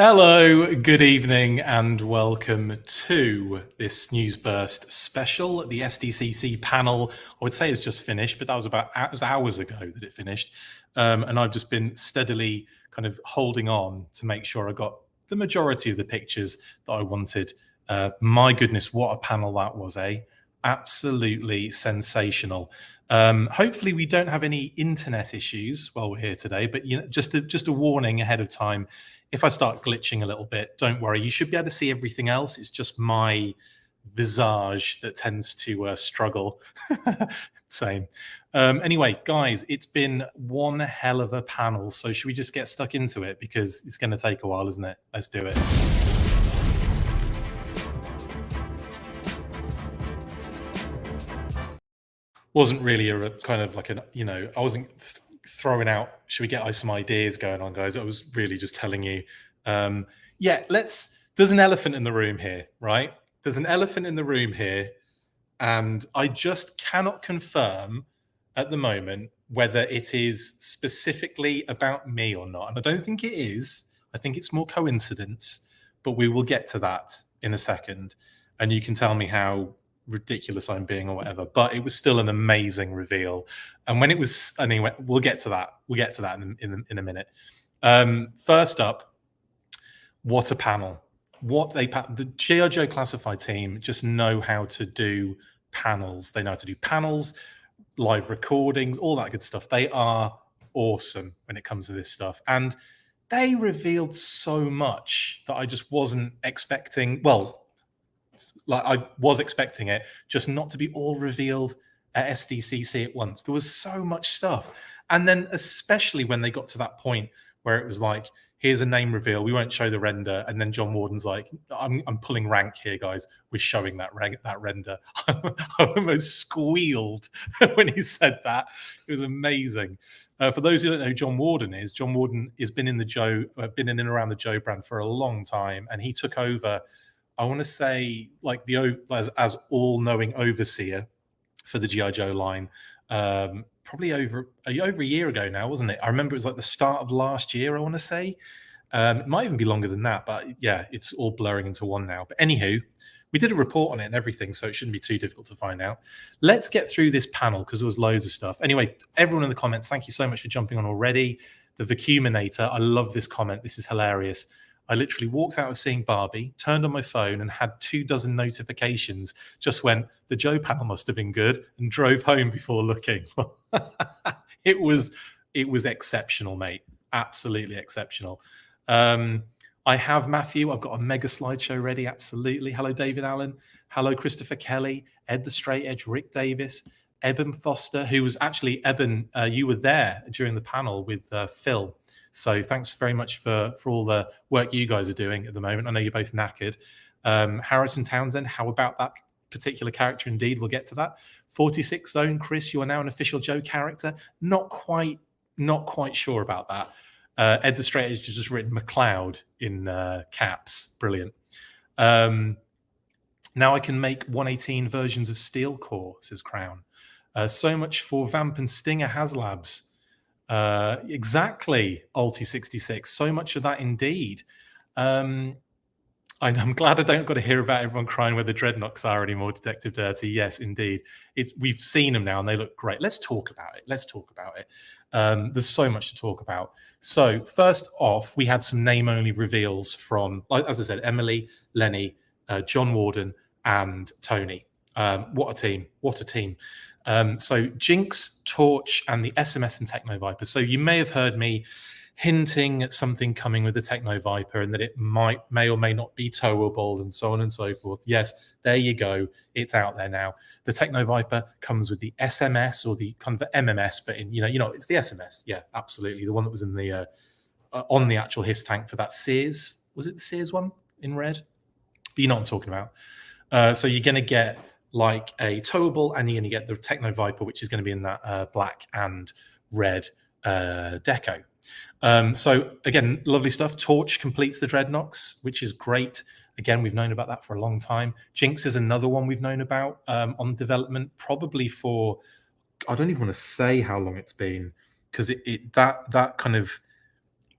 Hello, good evening, and welcome to this News Burst special. The SDCC panel, I would say, has just finished, but that was it was hours ago that it finished. And I've just been steadily kind of holding on to make sure I got the majority of the pictures that I wanted. My goodness, what a panel that was, eh? Absolutely sensational. Hopefully we don't have any internet issues while we're here today, but just a warning ahead of time. If I start glitching a little bit, don't worry. You should be able to see everything else. It's just my visage that tends to struggle. Same. Anyway, guys, it's been one hell of a panel. So should we just get stuck into it? Because it's going to take a while, isn't it? Let's do it. Wasn't really a kind of like I wasn't throwing out, should we get some ideas going on, guys? I was really just telling you, there's an elephant in the room here, right? There's an elephant in the room here, and I just cannot confirm at the moment whether it is specifically about me or not. And I don't think it is. I think it's more coincidence, but we will get to that in a second. And you can tell me how ridiculous I'm being or whatever, but it was still an amazing reveal. And when it was, anyway, we'll get to that. We'll get to that in a minute. First up, what a panel! The G.I. Joe Classified team just know how to do panels. They know how to do panels, live recordings, all that good stuff. They are awesome when it comes to this stuff. And they revealed so much that I just wasn't expecting. Well, like I was expecting it, just not to be all revealed at SDCC at once. There was so much stuff. And then especially when they got to that point where it was like, here's a name reveal, we won't show the render. And then John Warden's like, I'm pulling rank here, guys. We're showing that render. I almost squealed when he said that. It was amazing. For those who don't know who John Warden has been in and around the Joe brand for a long time. And he took over, I want to say, like as all-knowing overseer for the G.I. Joe line, probably over a year ago now, wasn't it? I remember it was like the start of last year, I want to say. It might even be longer than that, but yeah, it's all blurring into one now. But anywho, we did a report on it and everything, so it shouldn't be too difficult to find out. Let's get through this panel because there was loads of stuff. Anyway, everyone in the comments, thank you so much for jumping on already. The Vacuuminator, I love this comment. This is hilarious. I literally walked out of seeing Barbie, turned on my phone and had 24 notifications, just went, the Joe panel must have been good, and drove home before looking. It was exceptional, mate. Absolutely exceptional. I have Matthew. I've got a mega slideshow ready. Absolutely. Hello, David Allen. Hello, Christopher Kelly, Ed the Straight Edge, Rick Davis, Eben Foster, who was actually, Eben, you were there during the panel with Phil. So thanks very much for all the work you guys are doing at the moment. I know you're both knackered. Harrison Townsend, how about that particular character? Indeed, we'll get to that. 46 Zone, Chris, you are now an official Joe character. Not quite sure about that. Ed the Straight Edge just written McLeod in caps. Brilliant. Now I can make 118 versions of Steel Core, says Crown. So much for Vamp and Stinger HasLabs. Exactly, Alti66. So much of that indeed. I'm glad I don't got to hear about everyone crying where the dreadnoughts are anymore, Detective Dirty. Yes, indeed. We've seen them now and they look great. Let's talk about it. There's so much to talk about. So first off, we had some name-only reveals from, as I said, Emily, Lenny, John Warden, and Tony. What a team. So Jinx, Torch, and the SMS and Techno Viper. So you may have heard me hinting at something coming with the Techno Viper and that it may or may not be towable and so on and so forth. Yes, there you go. It's out there now. The Techno Viper comes with the SMS or the kind of the MMS, but it's the SMS. Yeah, absolutely. The one that was in the on the actual HISSTANK for that Sears. Was it the Sears one in red? But you know what I'm talking about. So you're going to get like a towable, and you're going to get the Techno Viper, which is going to be in that black and red deco. So again, lovely stuff. Torch completes the Dreadnoks, which is great. Again, we've known about that for a long time. Jinx is another one we've known about on development, probably for, I don't even want to say how long it's been, because that kind of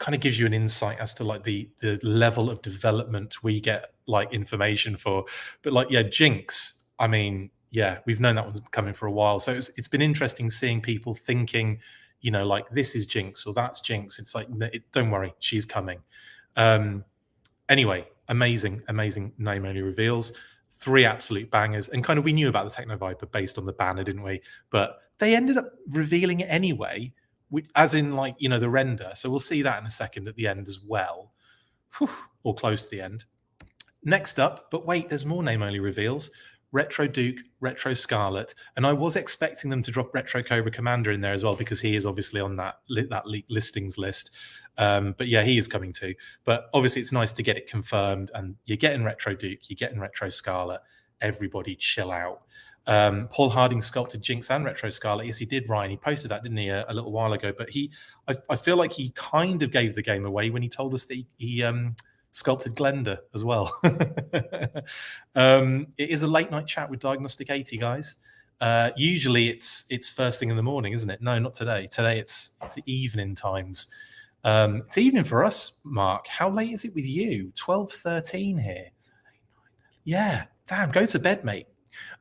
kind of gives you an insight as to like the level of development we get like information for. But like, yeah, Jinx, I mean, yeah, we've known that one's coming for a while. So it's been interesting seeing people thinking, you know, like this is Jinx or that's Jinx. It's like, don't worry, she's coming. Anyway, amazing name only reveals. 3 absolute bangers. And kind of we knew about the Techno Viper based on the banner, didn't we? But they ended up revealing it anyway, as in like, you know, the render. So we'll see that in a second at the end as well. Whew, or close to the end. Next up, but wait, there's more name only reveals. Retro Duke, Retro Scarlet, and I was expecting them to drop Retro Cobra Commander in there as well because he is obviously on that listings list. But yeah, he is coming too. But obviously, it's nice to get it confirmed. And you're getting Retro Duke, you're getting Retro Scarlet. Everybody, chill out. Paul Harding sculpted Jinx and Retro Scarlet. Yes, he did, Ryan. He posted that, didn't he, a little while ago? But I feel like he kind of gave the game away when he told us that he sculpted Glenda as well. It is a late night chat with Diagnostic 80, guys. Usually it's first thing in the morning, isn't it? No, not today. Today it's evening times. It's evening for us, Mark. How late is it with you? 12:13 here. Yeah, damn, go to bed, mate.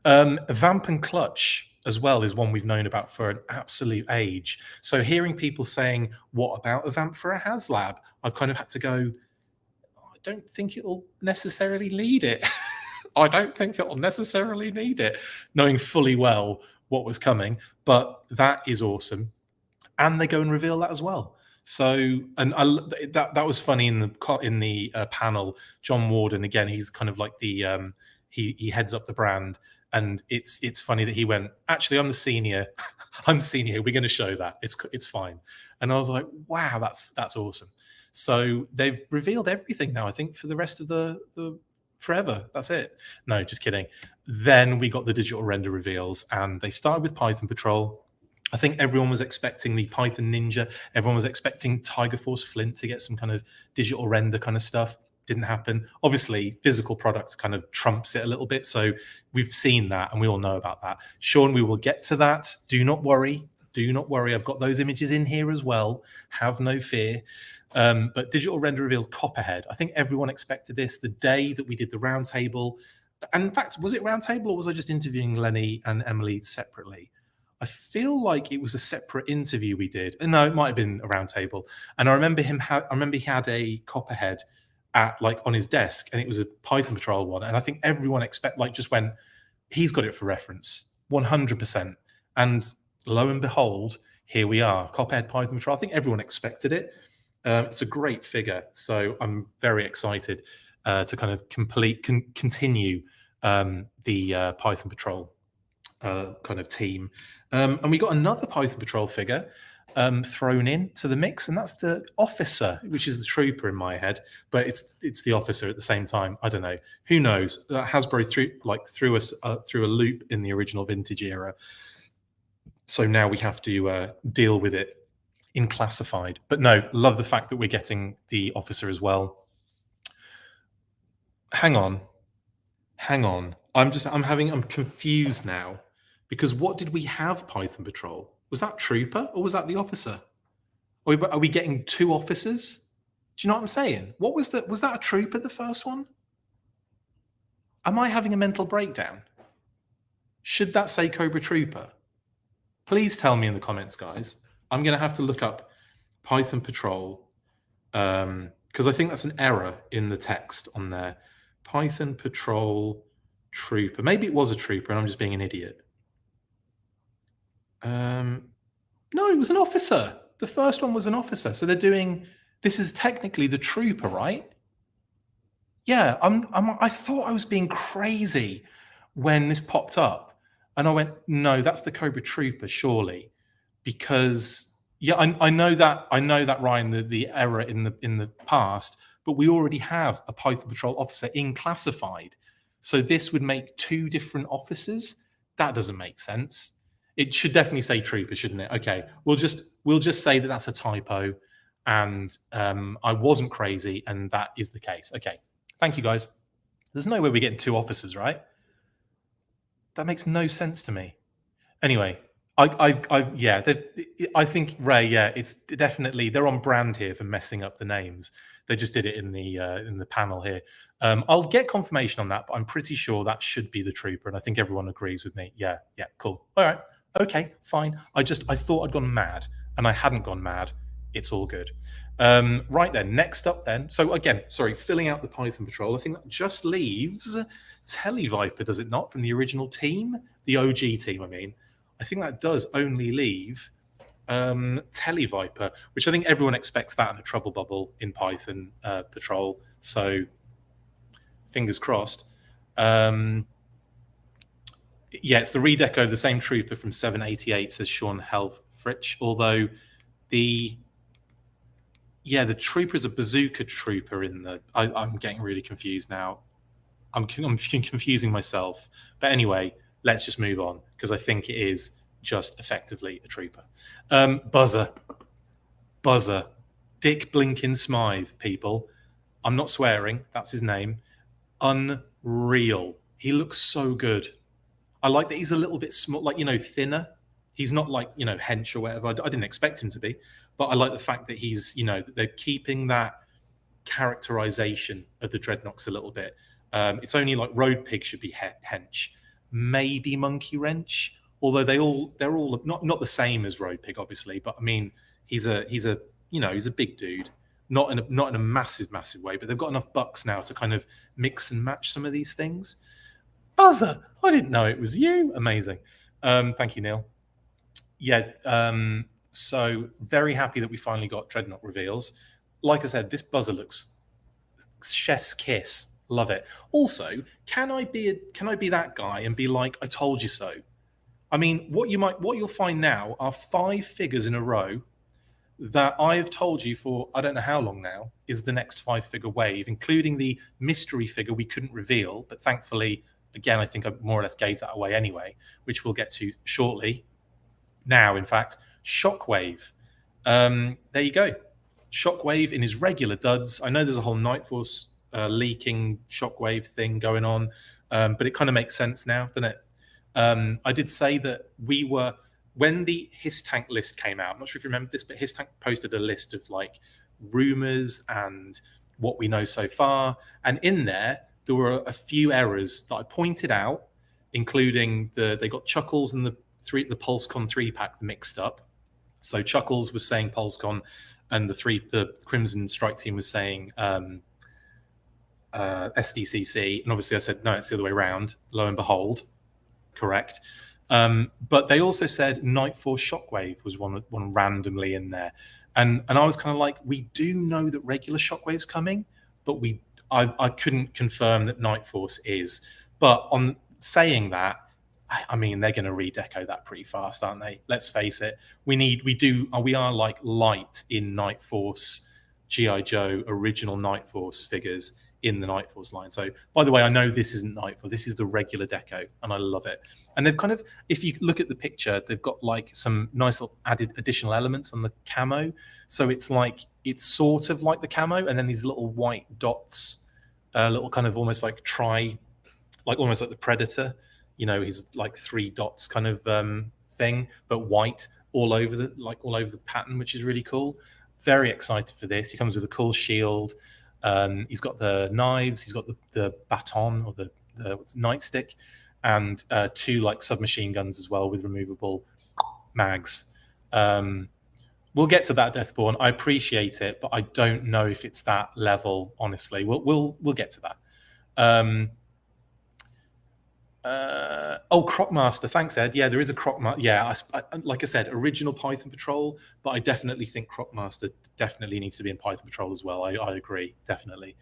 Vamp and Clutch as well is one we've known about for an absolute age. So hearing people saying, what about a Vamp for a HasLab? I've kind of had to go, I don't think it'll necessarily need it. I don't think it'll necessarily need it, knowing fully well what was coming. But that is awesome. And they go and reveal that as well. So, and that was funny in the panel. John Warden, again, he's kind of like the he heads up the brand, and it's funny that he went, actually, I'm the senior. I'm senior. We're going to show that. It's fine. And I was like, wow, that's awesome. So they've revealed everything now, I think, for the rest of the forever. That's it. No, just kidding. Then we got the digital render reveals, and they started with Python Patrol. I think everyone was expecting the Python Ninja. Everyone was expecting Tiger Force Flint to get some kind of digital render kind of stuff. Didn't happen. Obviously, physical products kind of trumps it a little bit. So we've seen that, and we all know about that. Sean, we will get to that. Do not worry. Do not worry. I've got those images in here as well. Have no fear. But digital render reveals Copperhead. I think everyone expected this the day that we did the roundtable. And in fact, was it roundtable or was I just interviewing Lenny and Emily separately? I feel like it was a separate interview we did. No, it might have been a roundtable. And I remember he had a Copperhead on his desk, and it was a Python Patrol one. And I think everyone just went, he's got it for reference, 100%. And lo and behold, here we are, Copperhead Python Patrol. I think everyone expected it. It's a great figure, so I'm very excited to kind of continue the Python Patrol kind of team. And we got another Python Patrol figure thrown in to the mix, and that's the Officer, which is the Trooper in my head, but it's the Officer at the same time. I don't know. Who knows? Hasbro threw us through a loop in the original Vintage era, so now we have to deal with it in classified. But no, love the fact that we're getting the Officer as well. Hang on. I'm confused now, because what did we have Python Patrol? Was that Trooper or was that the Officer? Are we getting 2 officers? Do you know what I'm saying? What was that? Was that a Trooper, the first one? Am I having a mental breakdown? Should that say Cobra Trooper? Please tell me in the comments, guys. I'm going to have to look up Python Patrol because I think that's an error in the text on there. Python Patrol Trooper. Maybe it was a Trooper and I'm just being an idiot. No, it was an Officer. The first one was an Officer. So they're doing, this is technically the Trooper, right? Yeah, I thought I was being crazy when this popped up. And I went, no, that's the Cobra Trooper, surely. Because yeah, I know that Ryan, the error in the past, but we already have a Python Patrol Officer in classified. So this would make 2 different officers. That doesn't make sense. It should definitely say Trooper, shouldn't it? Okay, we'll just say that that's a typo, and I wasn't crazy, and that is the case. Okay, thank you guys. There's no way we're getting 2 officers, right? That makes no sense to me. Anyway, Yeah, I think Ray, yeah, it's definitely they're on brand here for messing up the names. They just did it in the panel here. I'll get confirmation on that, but I'm pretty sure that should be the trooper, and I think everyone agrees with me. Yeah, yeah, cool. All right, okay, fine. I thought I'd gone mad, and I hadn't gone mad. It's all good. Right then, next up then. So again, sorry, filling out the Python Patrol. I think that just leaves Televiper, does it not, from the original team, the OG team? I mean. I think that does only leave Televiper, which I think everyone expects that in a trouble bubble in Python Patrol. So fingers crossed. Yeah, it's the redeco of the same trooper from 788, says Sean Helfrich. Although the trooper is a bazooka trooper in the. I'm getting really confused now. I'm confusing myself. But anyway, let's just move on because I think it is just effectively a trooper. Buzzer. Dick Blinkin Smythe, people. I'm not swearing. That's his name. Unreal. He looks so good. I like that he's a little bit small, like, thinner. He's not like, hench or whatever. I didn't expect him to be. But I like the fact that he's, that they're keeping that characterization of the Dreadnoks a little bit. It's only like Road Pig should be hench, maybe Monkey Wrench, although they're all not the same as Road Pig, obviously. But I mean, he's a big dude, not in a massive way. But they've got enough bucks now to kind of mix and match some of these things. Buzzer, I didn't know it was you. Amazing. Thank you, Neil. Yeah. So very happy that we finally got Dreadnought reveals. Like I said, this Buzzer looks chef's kiss. Love it. Also, can I be that guy and be like, I told you so? I mean, what you'll find now are 5 figures in a row that I have told you for I don't know how long now is the next 5-figure wave, including the mystery figure we couldn't reveal, but thankfully, again, I think I more or less gave that away anyway, which we'll get to shortly. Now, in fact, Shockwave. There you go. Shockwave in his regular duds. I know there's a whole Night Force leaking Shockwave thing going on, but it kind of makes sense now, doesn't it? I did say that we were, when the HISSTANK list came out, I'm not sure if you remember this, but HISSTANK posted a list of like rumors and what we know so far. And in there were a few errors that I pointed out, including they got Chuckles and the PulseCon 3-pack mixed up. So Chuckles was saying PulseCon, and the Crimson Strike team was saying SDCC, and obviously I said no, it's the other way around. Lo and behold, correct. But they also said Night Force Shockwave was one randomly in there, and I was kind of like, we do know that regular Shockwave's coming, but I couldn't confirm that Night Force is. But on saying that, I mean, they're going to redeco that pretty fast, aren't they? Let's face it. We are like light in Night Force, G.I. Joe, original Night Force figures in the Night Force line. So, by the way, I know this isn't Night Force. This is the regular deco, and I love it. And they've kind of, if you look at the picture, they've got like some nice little additional elements on the camo. So it's sort of like the camo, and then these little white dots, little kind of almost like almost like the Predator. He's like 3 dots kind of thing, but white all over the pattern, which is really cool. Very excited for this. He comes with a cool shield. He's got the knives. He's got the baton or the nightstick, and 2 like submachine guns as well with removable mags. We'll get to that, Deathborn. I appreciate it, but I don't know if it's that level. Honestly, we'll get to that. Crocmaster. Thanks, Ed. Yeah, there is a Crocmaster. Yeah, like I said, original Python Patrol, but I definitely think Crocmaster definitely needs to be in Python Patrol as well. I agree, definitely.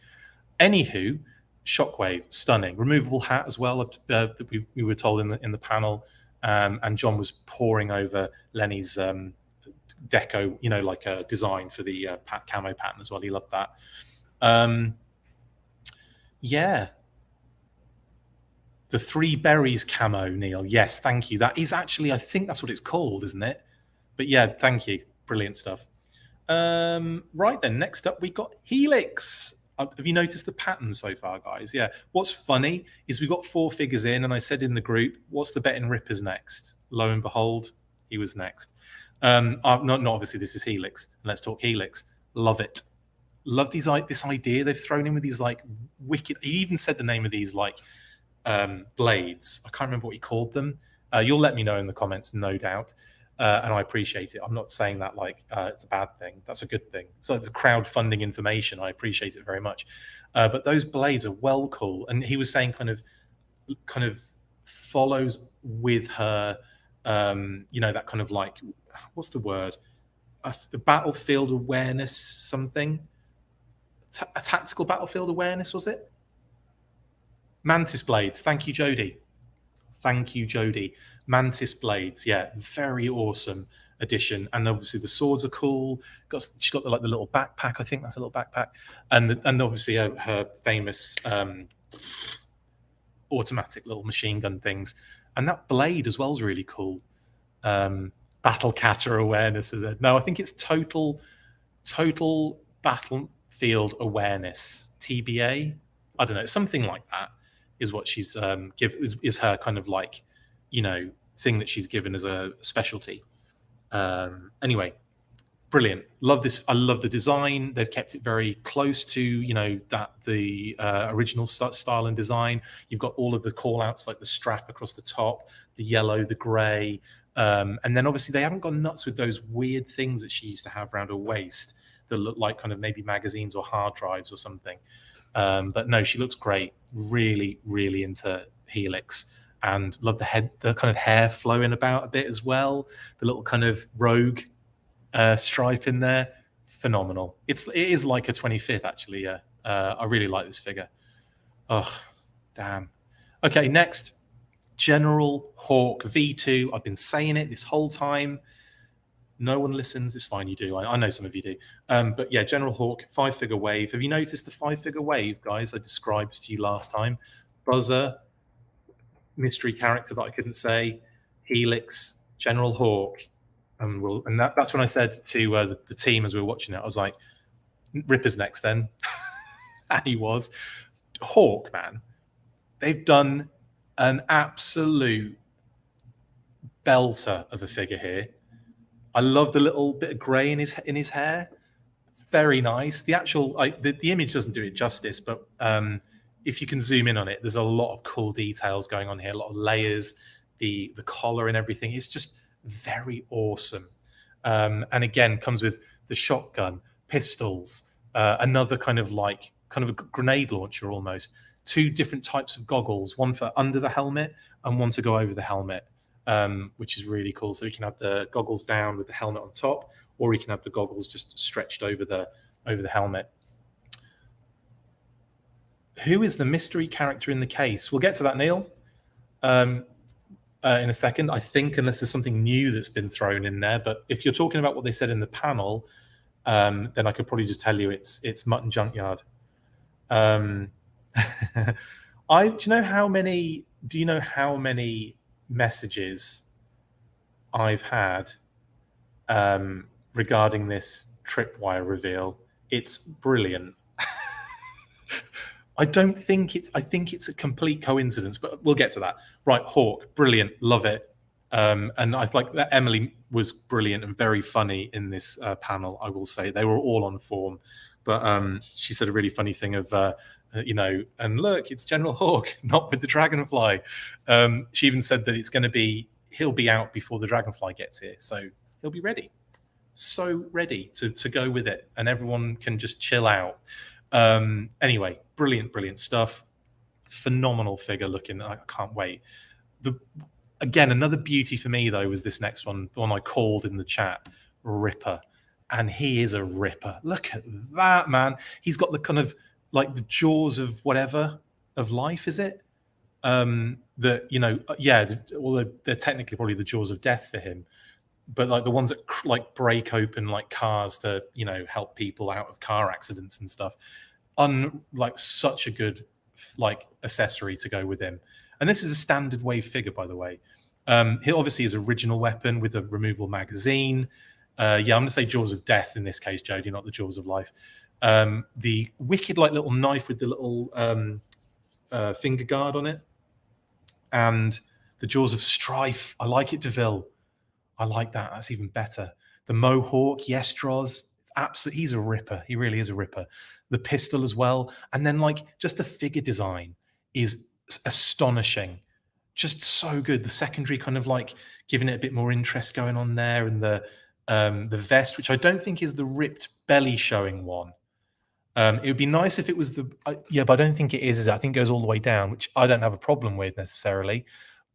Anywho, Shockwave, stunning. Removable hat as well, that we were told in the panel. And John was poring over Lenny's deco, like a design for the camo pattern as well. He loved that. Yeah. The 3 berries camo, Neil. Yes, thank you. That is actually, I think that's what it's called, isn't it? But yeah, thank you. Brilliant stuff. Right then, next up we got Helix. Have you noticed the pattern so far, guys? Yeah. What's funny is we got 4 figures in, and I said in the group, what's the bet in Rippers next? Lo and behold, He was next. Not obviously. This is Helix. Let's talk Helix. Love it. Love these this idea they've thrown in with these like wicked. He even said the name of these like blades. I can't remember what he called them. You'll let me know in the comments, no doubt. And I appreciate it. I'm not saying that like it's a bad thing. That's a good thing. It's like the crowdfunding information. I appreciate it very much. But those blades are well cool. And he was saying kind of follows with her, that kind of like, what's the word? A battlefield awareness, something. A tactical battlefield awareness, was it? Mantis blades. Thank you, Jody. Thank you, Jody. Mantis blades. Yeah, very awesome addition. And obviously the swords are cool. She's got the little backpack. I think that's a little backpack. And obviously her famous automatic little machine gun things. And that blade as well is really cool. Battle catter awareness, is it? No, I think it's total battlefield awareness. TBA. I don't know, something like that is what she's is her kind of like, thing that she's given as a specialty. Anyway, brilliant. Love this. I love the design. They've kept it very close to the original style and design. You've got all of the call outs like the strap across the top, the yellow, the gray, and then obviously they haven't gone nuts with those weird things that she used to have around her waist that look like kind of maybe magazines or hard drives or something. But no, she looks great. Really, really into Helix, and love the kind of hair flowing about a bit as well. The little kind of rogue stripe in there. Phenomenal. It is like a 25th actually. Yeah, I really like this figure. Oh, damn. Okay, next, General Hawk V2. I've been saying it this whole time. No one listens. It's fine. You do. I know some of you do. But yeah, General Hawk 5-figure wave. Have you noticed the 5-figure wave, guys? I described to you last time. Buzzer, mystery character that I couldn't say, Helix, General Hawk, and that's when I said to the team as we were watching it, I was like, Ripper's next then. And he was. Hawk, man, they've done an absolute belter of a figure here. I love the little bit of grey in his hair. Very nice. The actual the image doesn't do it justice, but if you can zoom in on it, there's a lot of cool details going on here. A lot of layers, the collar and everything. It's just very awesome. And again, comes with the shotgun, pistols, another kind of a grenade launcher almost. 2 different types of goggles, one for under the helmet and one to go over the helmet. Which is really cool. So you can have the goggles down with the helmet on top, or you can have the goggles just stretched over the helmet. Who is the mystery character in the case? We'll get to that, Neil, in a second, I think, unless there's something new that's been thrown in there. But if you're talking about what they said in the panel, then I could probably just tell you it's Mutton Junkyard. Do you know how many messages I've had regarding this tripwire reveal? It's brilliant. I think it's a complete coincidence, but we'll get to that. Right, Hawk, brilliant, love it. And I like that Emily was brilliant and very funny in this panel, I will say. They were all on form. But she said a really funny thing of, and look, it's General Hawk, not with the Dragonfly. She even said that he'll be out before the Dragonfly gets here. So he'll be ready. So ready to go with it. And everyone can just chill out. Anyway, brilliant stuff. Phenomenal figure looking. I can't wait. Again, another beauty for me, though, was this next one, the one I called in the chat, Ripper. And he is a ripper. Look at that, man. He's got the kind of like the jaws of whatever of life, is it? Although they're technically probably the jaws of death for him, but like the ones that like break open like cars to help people out of car accidents and stuff. Like such a good like accessory to go with him. And this is a standard wave figure, by the way. He obviously his original weapon with a removable magazine. I'm gonna say jaws of death in this case, Jodie, not the jaws of life. The wicked like little knife with the little finger guard on it, and the jaws of strife. I like it, DeVille. I like that. That's even better. The Mohawk, Yestros, absolutely, he's a ripper. He really is a ripper. The pistol as well. And then like just the figure design is astonishing. Just so good. The secondary kind of like giving it a bit more interest going on there, and the vest, which I don't think is the ripped belly showing one. It would be nice if it was the yeah, but I don't think it is. I think it goes all the way down, which I don't have a problem with necessarily.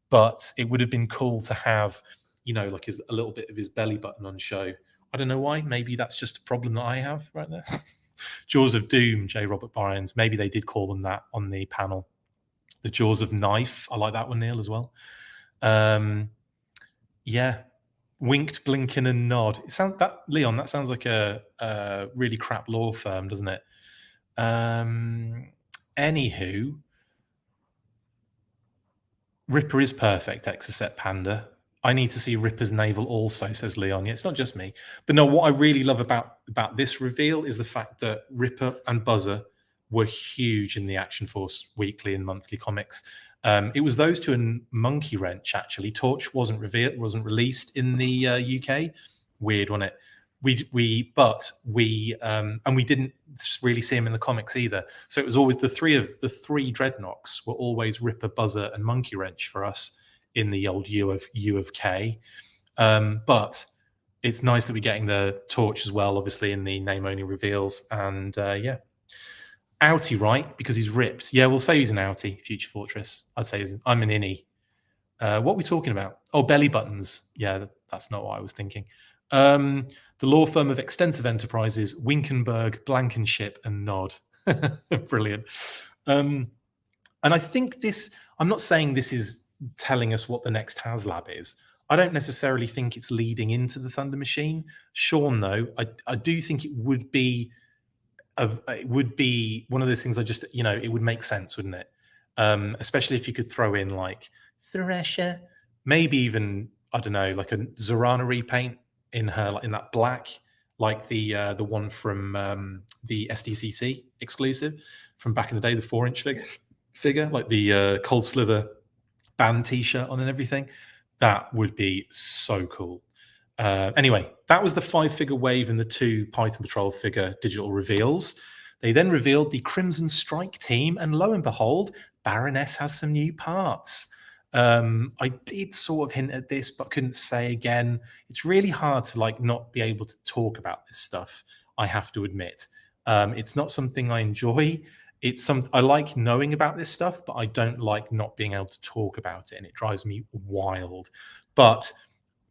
But it would have been cool to have, like a little bit of his belly button on show. I don't know why. Maybe that's just a problem that I have right there. Jaws of Doom, J. Robert Byron's. Maybe they did call them that on the panel. The Jaws of Knife. I like that one, Neil, as well. Yeah. Winked, blinking, and nod. It sounds that Leon. That sounds like a really crap law firm, doesn't it? Anywho, Ripper is perfect, Exocet Panda. I need to see Ripper's navel also, says Leon. Yeah, it's not just me. But no, what I really love about this reveal is the fact that Ripper and Buzzer were huge in the Action Force weekly and monthly comics. It was those two and Monkey Wrench, actually. Torch wasn't released in the UK. Weird, wasn't it? We didn't really see him in the comics either. So it was always the three Dreadnoks were always Ripper, Buzzer, and Monkey Wrench for us in the old U of K. But it's nice that we're getting the Torch as well, obviously in the name only reveals. And yeah, outie, right? Because he's ripped. Yeah, we'll say he's an outie. Future Fortress. I'd say I'm an innie. What are we talking about? Oh, belly buttons. Yeah, that's not what I was thinking. The law firm of Extensive Enterprises, Winkenberg, Blankenship, and Nod. Brilliant. And I think this, I'm not saying this is telling us what the next HasLab is. I don't necessarily think it's leading into the Thunder Machine. Sean, though, I do think it would be one of those things I just, it would make sense, wouldn't it? Especially if you could throw in like Thresher, maybe even, I don't know, like a Zorana repaint in her, in that black, like the one from the SDCC exclusive from back in the day, the 4-inch figure, like the Cold Slither band T-shirt on and everything. That would be so cool. Anyway, that was the 5-figure wave and the 2 Python Patrol figure digital reveals. They then revealed the Crimson Strike team, and lo and behold, Baroness has some new parts. I did sort of hint at this, but couldn't say again. It's really hard to not be able to talk about this stuff, I have to admit. It's not something I enjoy. I like knowing about this stuff, but I don't like not being able to talk about it, and it drives me wild. But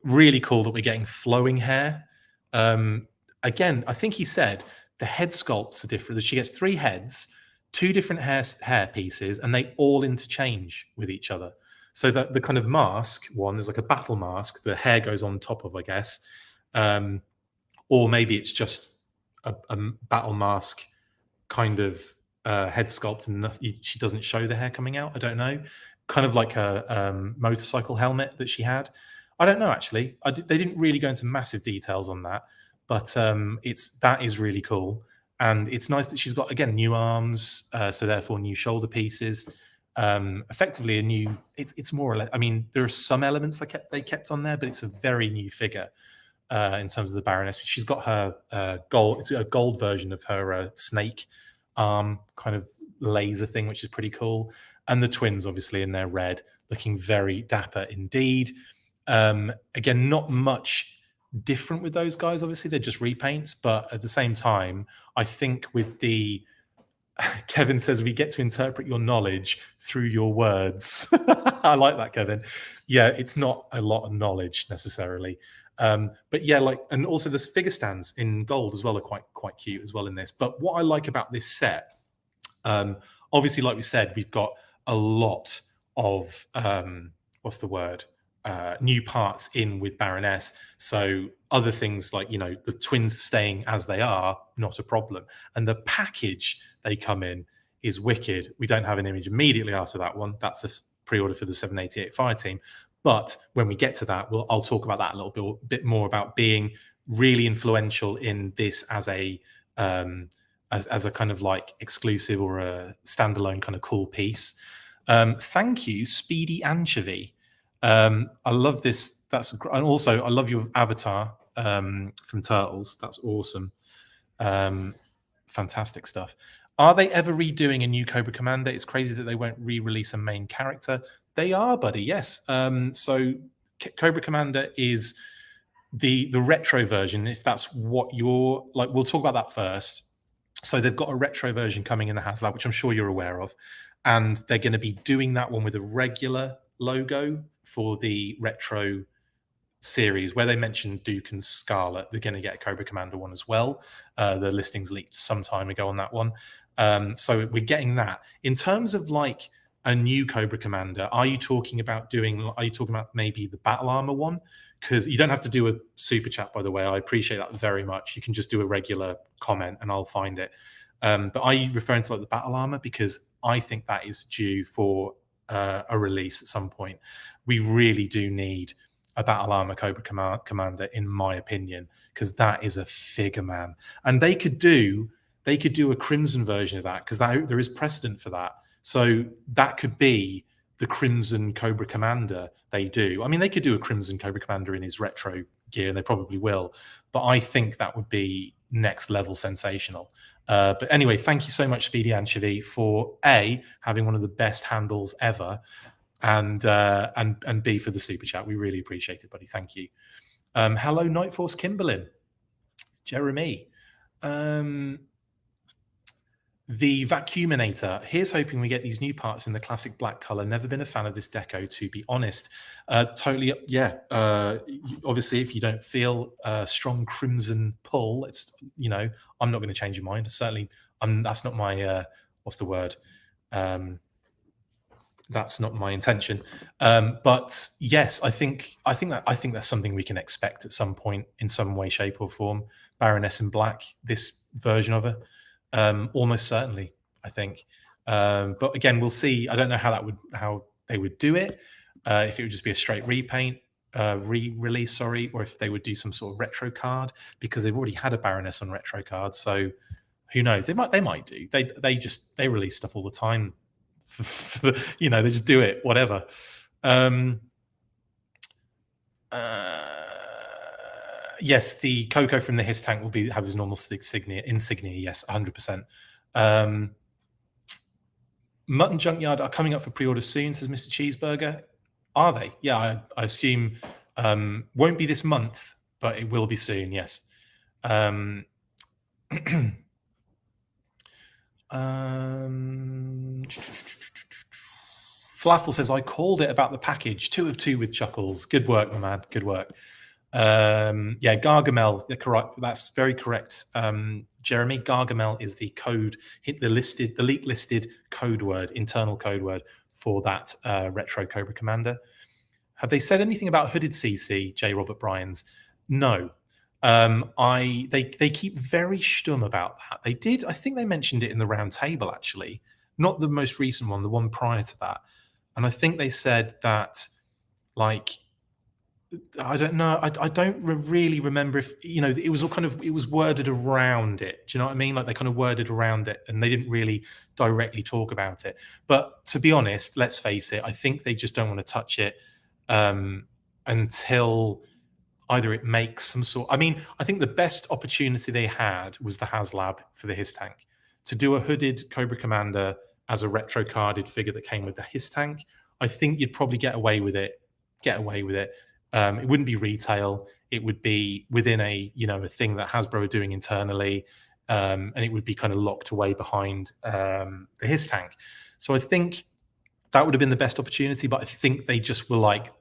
really cool that we're getting flowing hair. Again, I think he said the head sculpts are different. She gets 3 heads, 2 different hair pieces, and they all interchange with each other. So that the kind of mask one is like a battle mask. The hair goes on top of, I guess, or maybe it's just a battle mask kind of head sculpt, and she doesn't show the hair coming out. I don't know. Kind of like a motorcycle helmet that she had. I don't know, actually. They didn't really go into massive details on that, but that is really cool. And it's nice that she's got, again, new arms, so therefore new shoulder pieces. Effectively a new, it's more or less, I mean, there are some elements they kept on there, but it's a very new figure in terms of the Baroness. She's got her it's a gold version of her snake arm kind of laser thing, which is pretty cool. And the twins, obviously, in their red, looking very dapper indeed. Again, not much different with those guys. Obviously, they're just repaints, but at the same time, I think with the Kevin says we get to interpret your knowledge through your words. I like that, Kevin. Yeah, it's not a lot of knowledge necessarily. But yeah, and also the figure stands in gold as well are quite cute as well in this. But what I like about this set, obviously, like we said, we've got a lot of new parts in with Baroness. So other things like, the twins staying as they are, not a problem. And the package they come in is wicked. We don't have an image immediately after that one. That's the pre-order for the 788 Fire Team. But when we get to that, I'll talk about that a little bit more, about being really influential in this as a kind of like exclusive or a standalone kind of cool piece. Thank you, Speedy Anchovy. I love this. And also I love your avatar from Turtles. That's awesome. Fantastic stuff. Are they ever redoing a new Cobra Commander? It's crazy that they won't re-release a main character. They are, buddy. Yes. So Cobra Commander is the retro version. If that's what you're like, we'll talk about that first. So they've got a retro version coming in the HasLab, which I'm sure you're aware of, and they're going to be doing that one with a regular logo for the retro series where they mentioned Duke and Scarlet. They're going to get a Cobra Commander one as well. The listings leaked some time ago on that one. So we're getting that. In terms of like a new Cobra Commander, are you talking about maybe the battle armor one? Because you don't have to do a super chat, by the way. I appreciate that very much. You can just do a regular comment and I'll find it. But are you referring to like the battle armor? Because I think that is due for a release at some point. We really do need a battle armor Cobra Commander, in my opinion, because that is a figure, man. And they could do a Crimson version of that, because there is precedent for that. So that could be the Crimson Cobra Commander they do. I mean, they could do a Crimson Cobra Commander in his retro gear, and they probably will. But I think that would be next level sensational. But anyway, thank you so much, Speedy Anchovy, for A, having one of the best handles ever, and B, for the super chat. We really appreciate it, buddy. Thank you. Hello, Nightforce Kimberlin. Jeremy. The Vacuuminator. Here's hoping we get these new parts in the classic black color. Never been a fan of this deco, to be honest. Totally, yeah. Obviously, if you don't feel a strong crimson pull, it's, you know, I'm not going to change your mind. Certainly, that's not my what's the word? That's not my intention. But yes, I think that's something we can expect at some point in some way, shape, or form. Baroness in black, this version of her. Almost certainly, I think. But again, we'll see. I don't know how they would do it. If it would just be a straight repaint, re-release, sorry, or if they would do some sort of retro card, because they've already had a Baroness on retro cards. So who knows? They might do. They release stuff all the time. You know, they just do it, whatever. Yes, the Coco from the HISSTANK will have his normal insignia. Yes, 100%. Mutton Junkyard are coming up for pre-order soon, says Mr. Cheeseburger. Are they? Yeah, I assume won't be this month, but it will be soon. Yes. Falafel says, I called it about the package. 2 of 2 with chuckles. Good work, my man. Good work. Yeah, Gargamel. That's very correct. Jeremy, Gargamel is the code, the leak listed code word, internal code word for that retro Cobra Commander. Have they said anything about hooded CC, J. Robert Bryans? No. They keep very stum about that. They did, I think they mentioned it in the round table, actually. Not the most recent one, the one prior to that. And I think they said that, like, I don't know. I don't really remember if, you know, it was worded around it. Do you know what I mean? Like, they kind of worded around it and they didn't really directly talk about it. But to be honest, let's face it, I think they just don't want to touch it until either it makes some sort. I mean, I think the best opportunity they had was the HasLab for the HISSTANK. To do a hooded Cobra Commander as a retro carded figure that came with the HISSTANK, I think you'd probably get away with it. It wouldn't be retail. It would be within a thing that Hasbro are doing internally, and it would be kind of locked away behind the HISSTANK. So I think that would have been the best opportunity, but I think they just were like,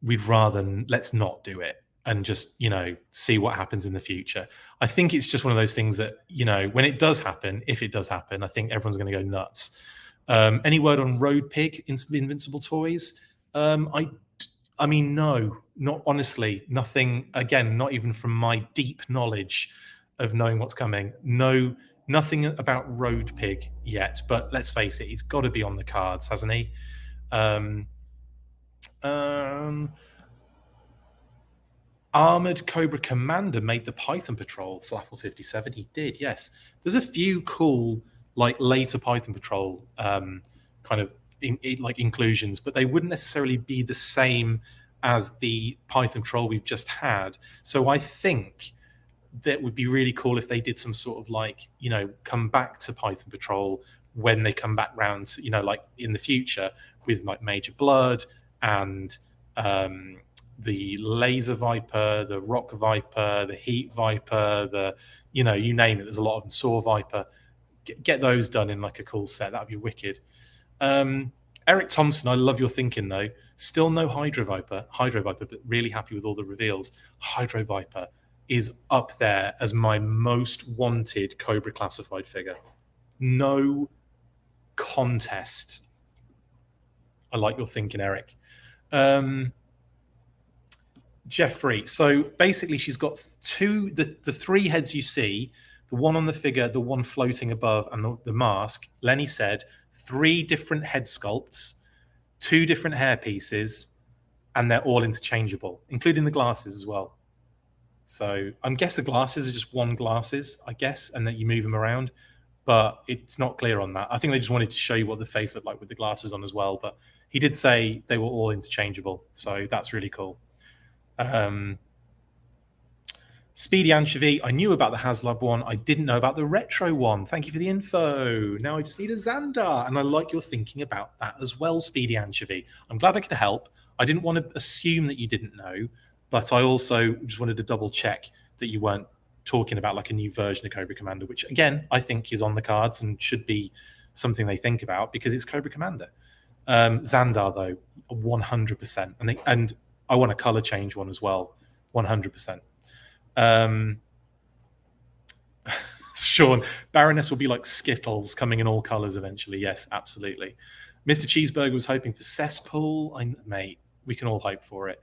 let's not do it and just, see what happens in the future. I think it's just one of those things that, when it does happen, if it does happen, I think everyone's going to go nuts. Any word on Road Pig, Invincible Toys? I mean, no, not honestly, nothing. Again, not even from my deep knowledge of knowing what's coming. No, nothing about Road Pig yet. But let's face it, he's got to be on the cards, hasn't he? Armored Cobra Commander made the Python Patrol. Flaffle 57, he did. Yes, there's a few cool, like, later Python Patrol kind of like inclusions, but they wouldn't necessarily be the same as the Python Patrol we've just had. So I think that would be really cool if they did some sort of like, you know, come back to Python Patrol when they come back round to, you know, like in the future with like Major Blood and the Laser Viper, the Rock Viper, the Heat Viper, the, you know, you name it, there's a lot of them, Saw Viper. Get those done in like a cool set. That'd be wicked. Eric Thompson, I love your thinking though. Still no Hydro Viper, but really happy with all the reveals. Hydro Viper is up there as my most wanted Cobra classified figure. No contest. I like your thinking, Eric. Jeffrey, so basically she's got the three heads you see, the one on the figure, the one floating above, and the mask. Lenny said 3 different head sculpts, 2 different hair pieces, and they're all interchangeable, including the glasses as well. So I guess the glasses are just one glasses, I guess, and then you move them around, but it's not clear on that. I think they just wanted to show you what the face looked like with the glasses on as well, but he did say they were all interchangeable, so that's really cool. Speedy Anchovy, I knew about the HasLab one. I didn't know about the retro one. Thank you for the info. Now I just need a Xandar. And I like your thinking about that as well, Speedy Anchovy. I'm glad I could help. I didn't want to assume that you didn't know, but I also just wanted to double check that you weren't talking about like a new version of Cobra Commander, which again, I think is on the cards and should be something they think about because it's Cobra Commander. Xandar, though, 100%. And I want a color change one as well, 100%. Sean, Baroness will be like Skittles coming in all colors eventually. Yes, absolutely. Mr. Cheeseburger was hoping for Cesspool. Mate, we can all hope for it.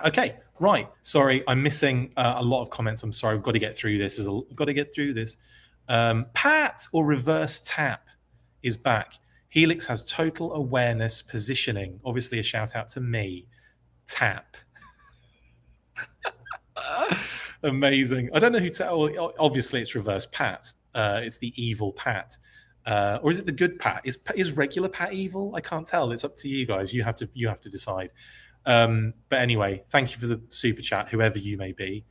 Okay, right. Sorry, I'm missing a lot of comments. I'm sorry. We've got to get through this. Pat or Reverse Tap is back. Helix has total awareness positioning. Obviously, a shout out to me. Tap. Amazing. I don't know who to. Obviously, it's Reverse Pat. It's the evil Pat, or is it the good Pat? Is regular Pat evil? I can't tell. It's up to you guys. You have to decide. But anyway, thank you for the super chat, whoever you may be.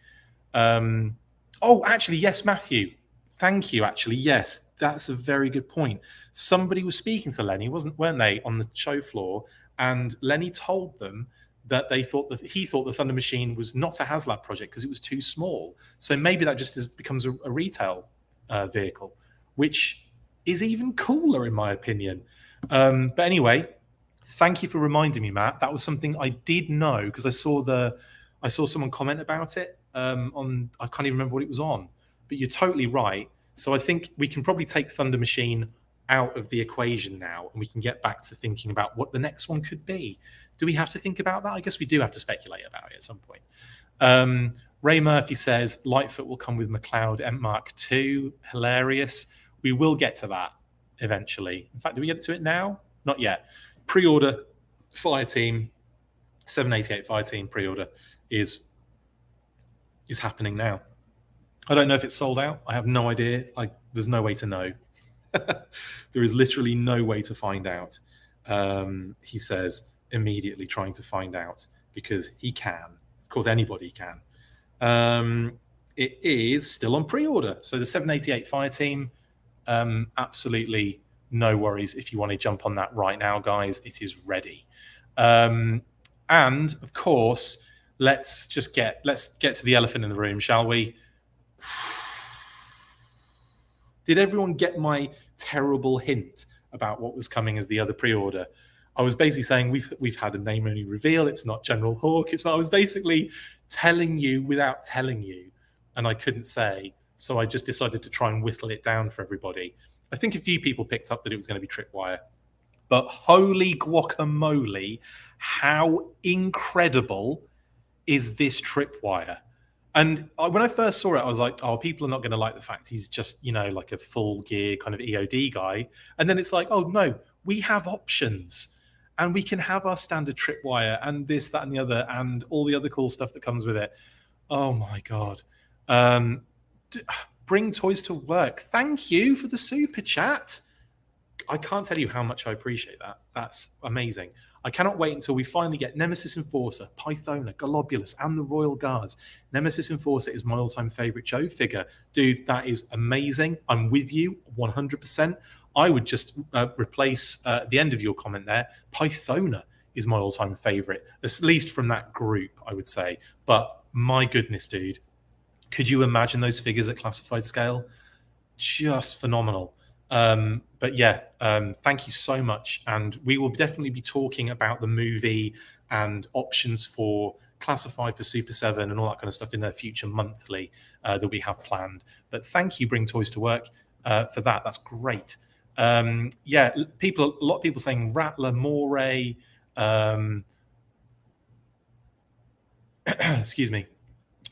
Oh, actually, yes, Matthew. Thank you. Actually, yes, that's a very good point. Somebody was speaking to Lenny, weren't they, on the show floor? And Lenny told them that he thought the Thunder Machine was not a HasLab project because it was too small. So maybe that just becomes a retail vehicle, which is even cooler in my opinion. But anyway, thank you for reminding me, Matt. That was something I did know because I saw someone comment about it on. I can't even remember what it was on. But you're totally right. So I think we can probably take Thunder Machine out of the equation now, and we can get back to thinking about what the next one could be. Do we have to think about that? I guess we do have to speculate about it at some point. Ray Murphy says Lightfoot will come with McLeod M Mark II. Hilarious. We will get to that eventually. In fact, do we get to it now? Not yet. Pre-order Fireteam 788 Fireteam pre-order is happening now. I don't know if it's sold out. I have no idea. There's no way to know. There is literally no way to find out. He says, immediately trying to find out because he can. Of course, anybody can. It is still on pre-order. So the 788 Fireteam, absolutely no worries if you want to jump on that right now, guys. It is ready. And of course, let's get to the elephant in the room, shall we? Did everyone get my terrible hint about what was coming as the other pre-order? I was basically saying we've had a name-only reveal. It's not General Hawk. I was basically telling you without telling you, and I couldn't say. So I just decided to try and whittle it down for everybody. I think a few people picked up that it was going to be Tripwire. But holy guacamole, how incredible is this Tripwire? And when I first saw it, I was like, oh, people are not going to like the fact he's just, like a full gear kind of EOD guy. And then it's like, oh, no, we have options. And we can have our standard Tripwire and this, that, and the other, and all the other cool stuff that comes with it. Oh, my God. Bring toys to work. Thank you for the super chat. I can't tell you how much I appreciate that. That's amazing. I cannot wait until we finally get Nemesis Enforcer, Pythona, Globulus, and the Royal Guards. Nemesis Enforcer is my all-time favorite Joe figure. Dude, that is amazing. I'm with you 100%. I would just replace the end of your comment there. Pythona is my all-time favorite, at least from that group, I would say. But my goodness, dude, could you imagine those figures at classified scale? Just phenomenal. But yeah, thank you so much. And we will definitely be talking about the movie and options for classified for Super 7 and all that kind of stuff in the future monthly that we have planned. But thank you, Bring Toys to Work, for that. That's great. Yeah, a lot of people saying Rattler, Moray, excuse me.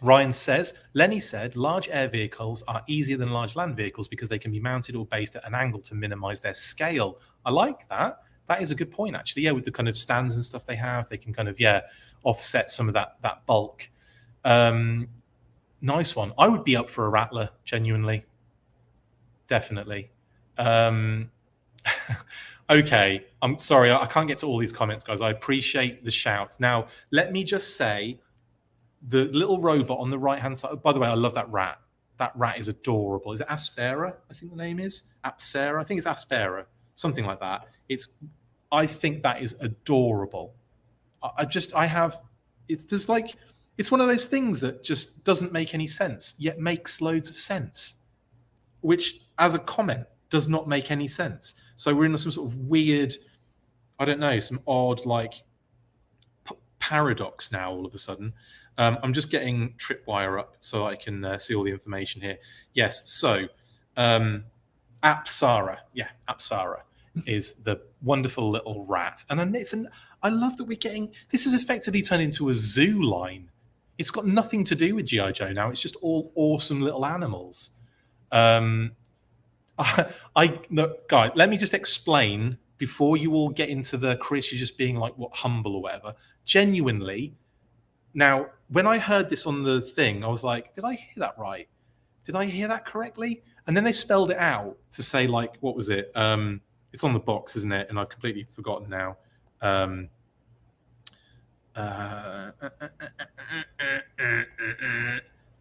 Ryan says, Lenny said, large air vehicles are easier than large land vehicles because they can be mounted or based at an angle to minimize their scale. I like that. That is a good point, actually. Yeah, with the kind of stands and stuff they have, they can kind of, offset some of that bulk. Nice one. I would be up for a Rattler, genuinely. Definitely. Okay. I'm sorry. I can't get to all these comments, guys. I appreciate the shouts. Now, let me just say, the little robot on the right-hand side. By the way, I love that rat. That rat is adorable. Is it Aspera? I think the name is Apsera. I think it's Aspera, something like that. I think that is adorable. It's one of those things that just doesn't make any sense, yet makes loads of sense, which as a comment does not make any sense. So we're in some sort of weird, I don't know, some odd like paradox now all of a sudden. I'm just getting Tripwire up so I can see all the information here. Yes, so Apsara. Yeah, Apsara is the wonderful little rat. And I love that we're getting, this is effectively turned into a zoo line. It's got nothing to do with G.I. Joe now. It's just all awesome little animals. Look, guys, let me just explain before you all get into the Chris, you're just being like, what, humble or whatever. Genuinely, now, when I heard this on the thing, I was like, did I hear that right? Did I hear that correctly? And then they spelled it out to say, like, what was it? It's on the box, isn't it? And I've completely forgotten now.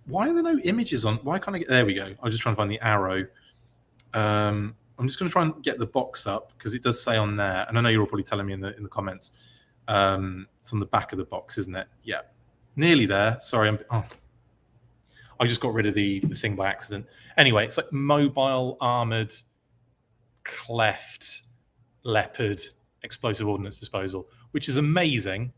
Why are there no images on? Why can't I get? There we go. I was just trying to find the arrow. I'm just going to try and get the box up because it does say on there, and I know you're all probably telling me in the comments. It's on the back of the box, isn't it? Yeah, nearly there. Sorry, I just got rid of the thing by accident. Anyway, it's like mobile armored cleft leopard explosive ordnance disposal, which is amazing.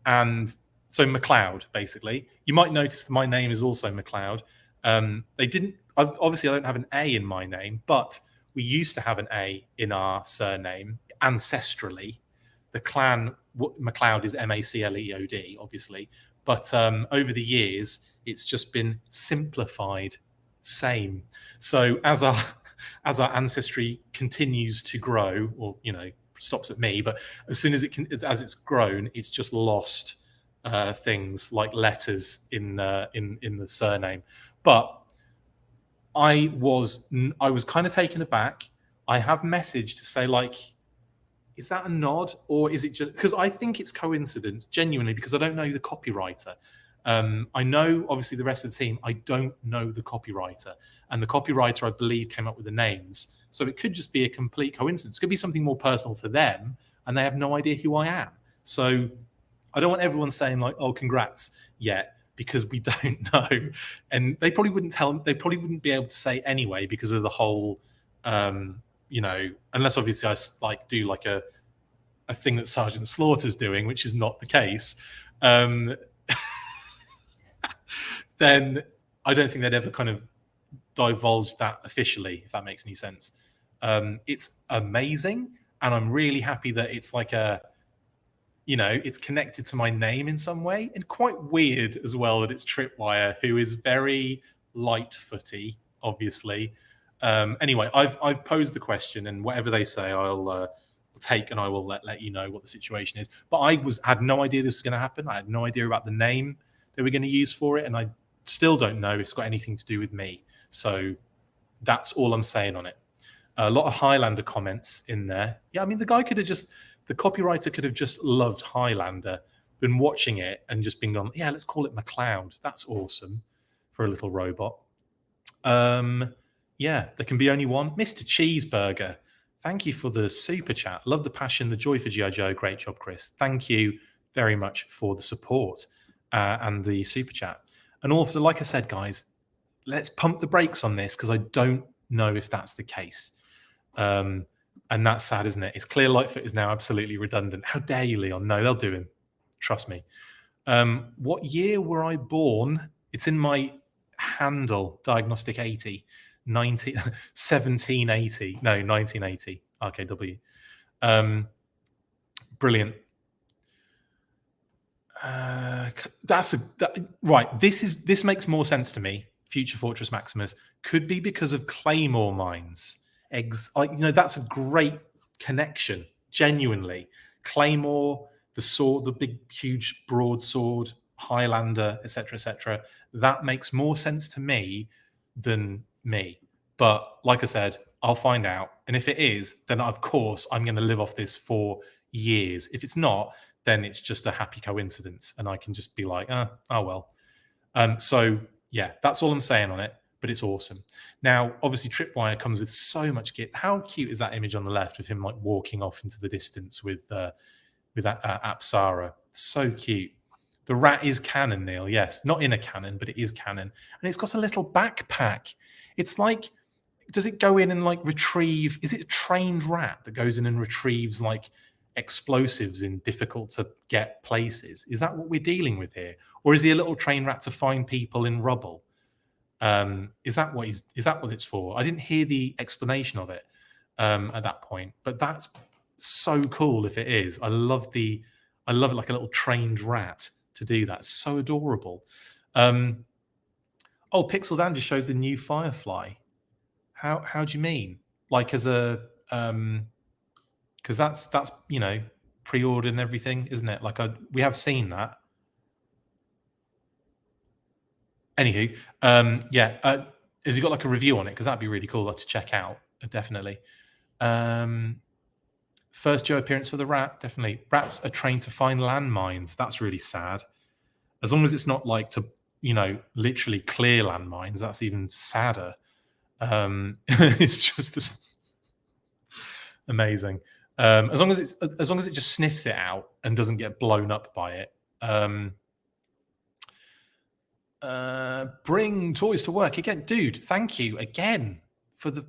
And so McLeod, basically, you might notice that my name is also McLeod. Obviously I don't have an A in my name, but we used to have an A in our surname ancestrally. The clan McLeod is MacLeod, obviously, but over the years it's just been simplified. Same. So as our ancestry continues to grow, or stops at me, but as soon as it's grown, it's just lost things like letters in the surname. But I was kind of taken aback. I have messaged to say, like, is that a nod, or is it just because I think it's coincidence, genuinely, because I don't know the copywriter. I know, obviously, the rest of the team. I don't know the copywriter, and the copywriter, I believe, came up with the names. So it could just be a complete coincidence. It could be something more personal to them, and they have no idea who I am. So I don't want everyone saying like, "Oh, congrats," yet, because we don't know, and they probably wouldn't tell them. They probably wouldn't be able to say anyway because of the whole, unless obviously I do like a thing that Sergeant Slaughter's doing, which is not the case. Then I don't think they'd ever kind of divulge that officially, if that makes any sense. It's amazing, and I'm really happy that it's like it's connected to my name in some way, and quite weird as well that it's Tripwire, who is very light-footy, obviously. Anyway, I've posed the question, and whatever they say, I'll take, and I will let you know what the situation is. But I had no idea this was going to happen. I had no idea about the name they were going to use for it, and I still don't know if it's got anything to do with me. So that's all I'm saying on it. A lot of Highlander comments in there. Yeah, I mean, the guy could have just, the copywriter could have just loved Highlander, been watching it and just been gone, yeah, let's call it McLeod. That's awesome for a little robot. Yeah, there can be only one. Mr. Cheeseburger, thank you for the super chat. Love the passion, the joy for G.I. Joe. Great job, Chris. Thank you very much for the support and the super chat. And also, like I said, guys, let's pump the brakes on this because I don't know if that's the case. And that's sad, isn't it? It's clear Lightfoot is now absolutely redundant. How dare you, Leon? No, they'll do him. Trust me. What year were I born? It's in my handle, Diagnostic 80. 1780. No, 1980. RKW. Brilliant. Right. This makes more sense to me. Future Fortress Maximus could be because of Claymore mines. That's a great connection. Genuinely, Claymore, the sword, the big, huge broadsword, Highlander, etc., etc. That makes more sense to me than me. But like I said, I'll find out. And if it is, then of course I'm going to live off this for years. If it's not, then it's just a happy coincidence, and I can just be like, oh well. So yeah, that's all I'm saying on it. But it's awesome. Now, obviously, Tripwire comes with so much gear. How cute is that image on the left of him like walking off into the distance with that Apsara? So cute. The rat is canon, Neil. Yes, not in a cannon, but it is canon, and it's got a little backpack. It's like, does it go in and like retrieve? Is it a trained rat that goes in and retrieves like explosives in difficult to get places? Is that what we're dealing with here, or is he a little trained rat to find people in rubble? Is that what it's for? I didn't hear the explanation of it at that point, but that's so cool if it is. I love it like a little trained rat to do that. So adorable. Oh, Pixel Dan just showed the new Firefly. How do you mean? Like as a because that's pre-ordered and everything, isn't it? Like we have seen that. Anywho, has he got like a review on it? Because that'd be really cool to check out. Definitely. First Joe appearance for the rat. Definitely. Rats are trained to find landmines. That's really sad. As long as it's not like to, literally clear landmines, that's even sadder. It's just amazing. As long as it just sniffs it out and doesn't get blown up by it. Bring toys to work again, dude. Thank you again for the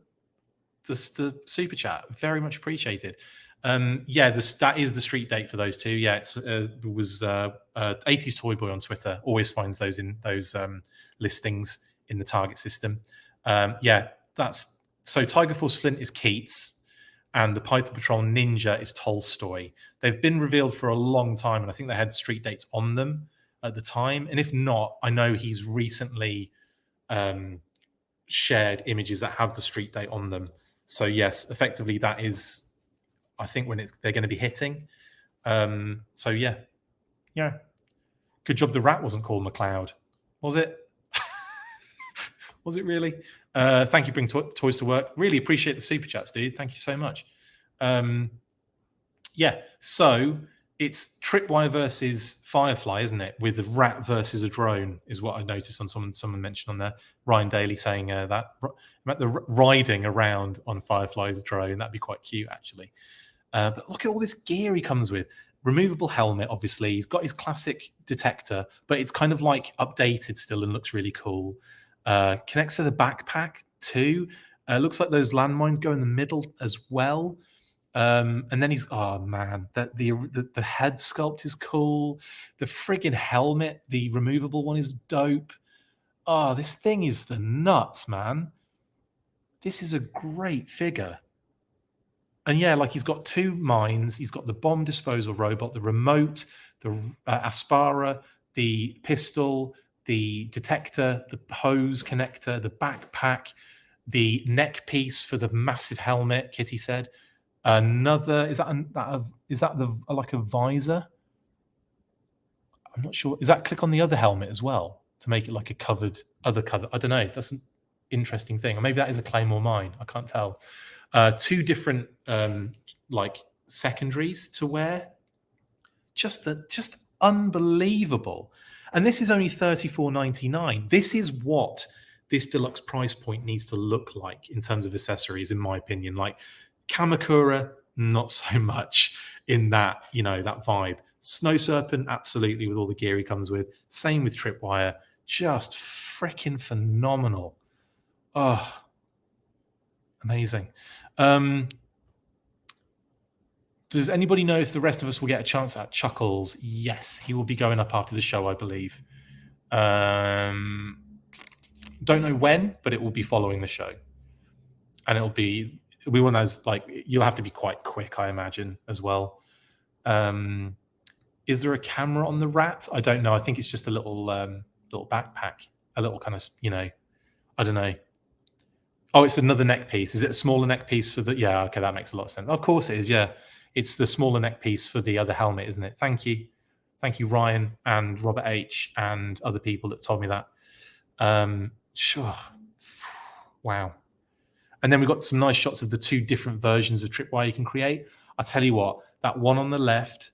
super chat. Very much appreciated. That is the street date for those two. Yeah, it was 80s Toy Boy on Twitter. Always finds those in those listings in the target system. That's so. Tiger Force Flint is Keats, and the Python Patrol Ninja is Tolstoy. They've been revealed for a long time, and I think they had street dates on them at the time. And if not, I know he's recently shared images that have the street date on them. So yes, effectively that is, I think, when they're going to be hitting. So yeah. Good job the rat wasn't called McLeod, was it? Was it really? Thank you, Bring Toys to Work. Really appreciate the super chats, dude. Thank you so much. So it's Tripwire versus Firefly, isn't it? With a rat versus a drone is what I noticed on someone mentioned on there. Ryan Daly saying that about the riding around on Firefly's drone. That'd be quite cute, actually. But look at all this gear he comes with. Removable helmet, obviously. He's got his classic detector, but it's kind of like updated still and looks really cool. Connects to the backpack too. Looks like those landmines go in the middle as well. And then the head sculpt is cool. The friggin' helmet, the removable one, is dope. Oh, this thing is the nuts, man. This is a great figure. And yeah, like he's got two mines. He's got the bomb disposal robot, the remote, the Aspara, the pistol, the detector, the hose connector, the backpack, the neck piece for the massive helmet, Kitty said. Another, is that like a visor? I'm not sure. Is that click on the other helmet as well to make it like a other cover? I don't know. That's an interesting thing. Or maybe that is a Claymore mine. I can't tell. Two different like secondaries to wear. Just unbelievable. And this is only $34.99. This is what this deluxe price point needs to look like in terms of accessories, in my opinion. Like Kamakura, not so much in that, that vibe. Snow Serpent, absolutely, with all the gear he comes with. Same with Tripwire. Just freaking phenomenal. Oh, amazing. Does anybody know if the rest of us will get a chance at Chuckles? Yes, he will be going up after the show, I believe. Don't know when, but it will be following the show. And it'll be, we want those, like, you'll have to be quite quick, I imagine, as well. Is there a camera on the rat? I don't know. I think it's just a little backpack, a little kind of, I don't know. Oh, it's another neck piece. Is it a smaller neck piece for the? Yeah, okay, that makes a lot of sense. Of course it is. Yeah, it's the smaller neck piece for the other helmet, isn't it? Thank you, Ryan and Robert H and other people that told me that. Sure. Wow. And then we've got some nice shots of the two different versions of Tripwire you can create. I tell you what, that one on the left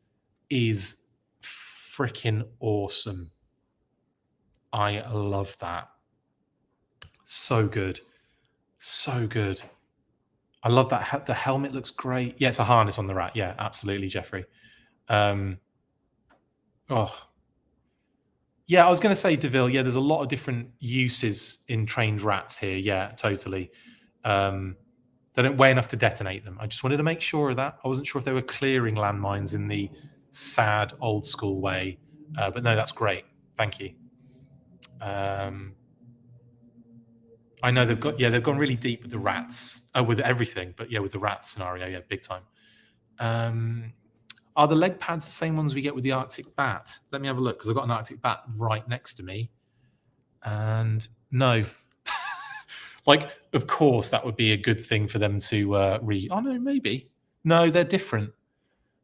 is freaking awesome. I love that. So good. So good. I love that. The helmet looks great. Yeah, it's a harness on the rat. Yeah, absolutely, Jeffrey. Yeah, I was going to say, DeVille, yeah, there's a lot of different uses in trained rats here. Yeah, totally. They don't weigh enough to detonate them. I just wanted to make sure of that. I wasn't sure if they were clearing landmines in the sad old school way. But no, that's great. Thank you. I know they've gone really deep with the rats, with everything, but yeah, with the rat scenario, yeah, big time. Are the leg pads the same ones we get with the Arctic Bat? Let me have a look, because I've got an Arctic Bat right next to me. And no. Like, of course, that would be a good thing for them to read. Oh, no, maybe. No, they're different.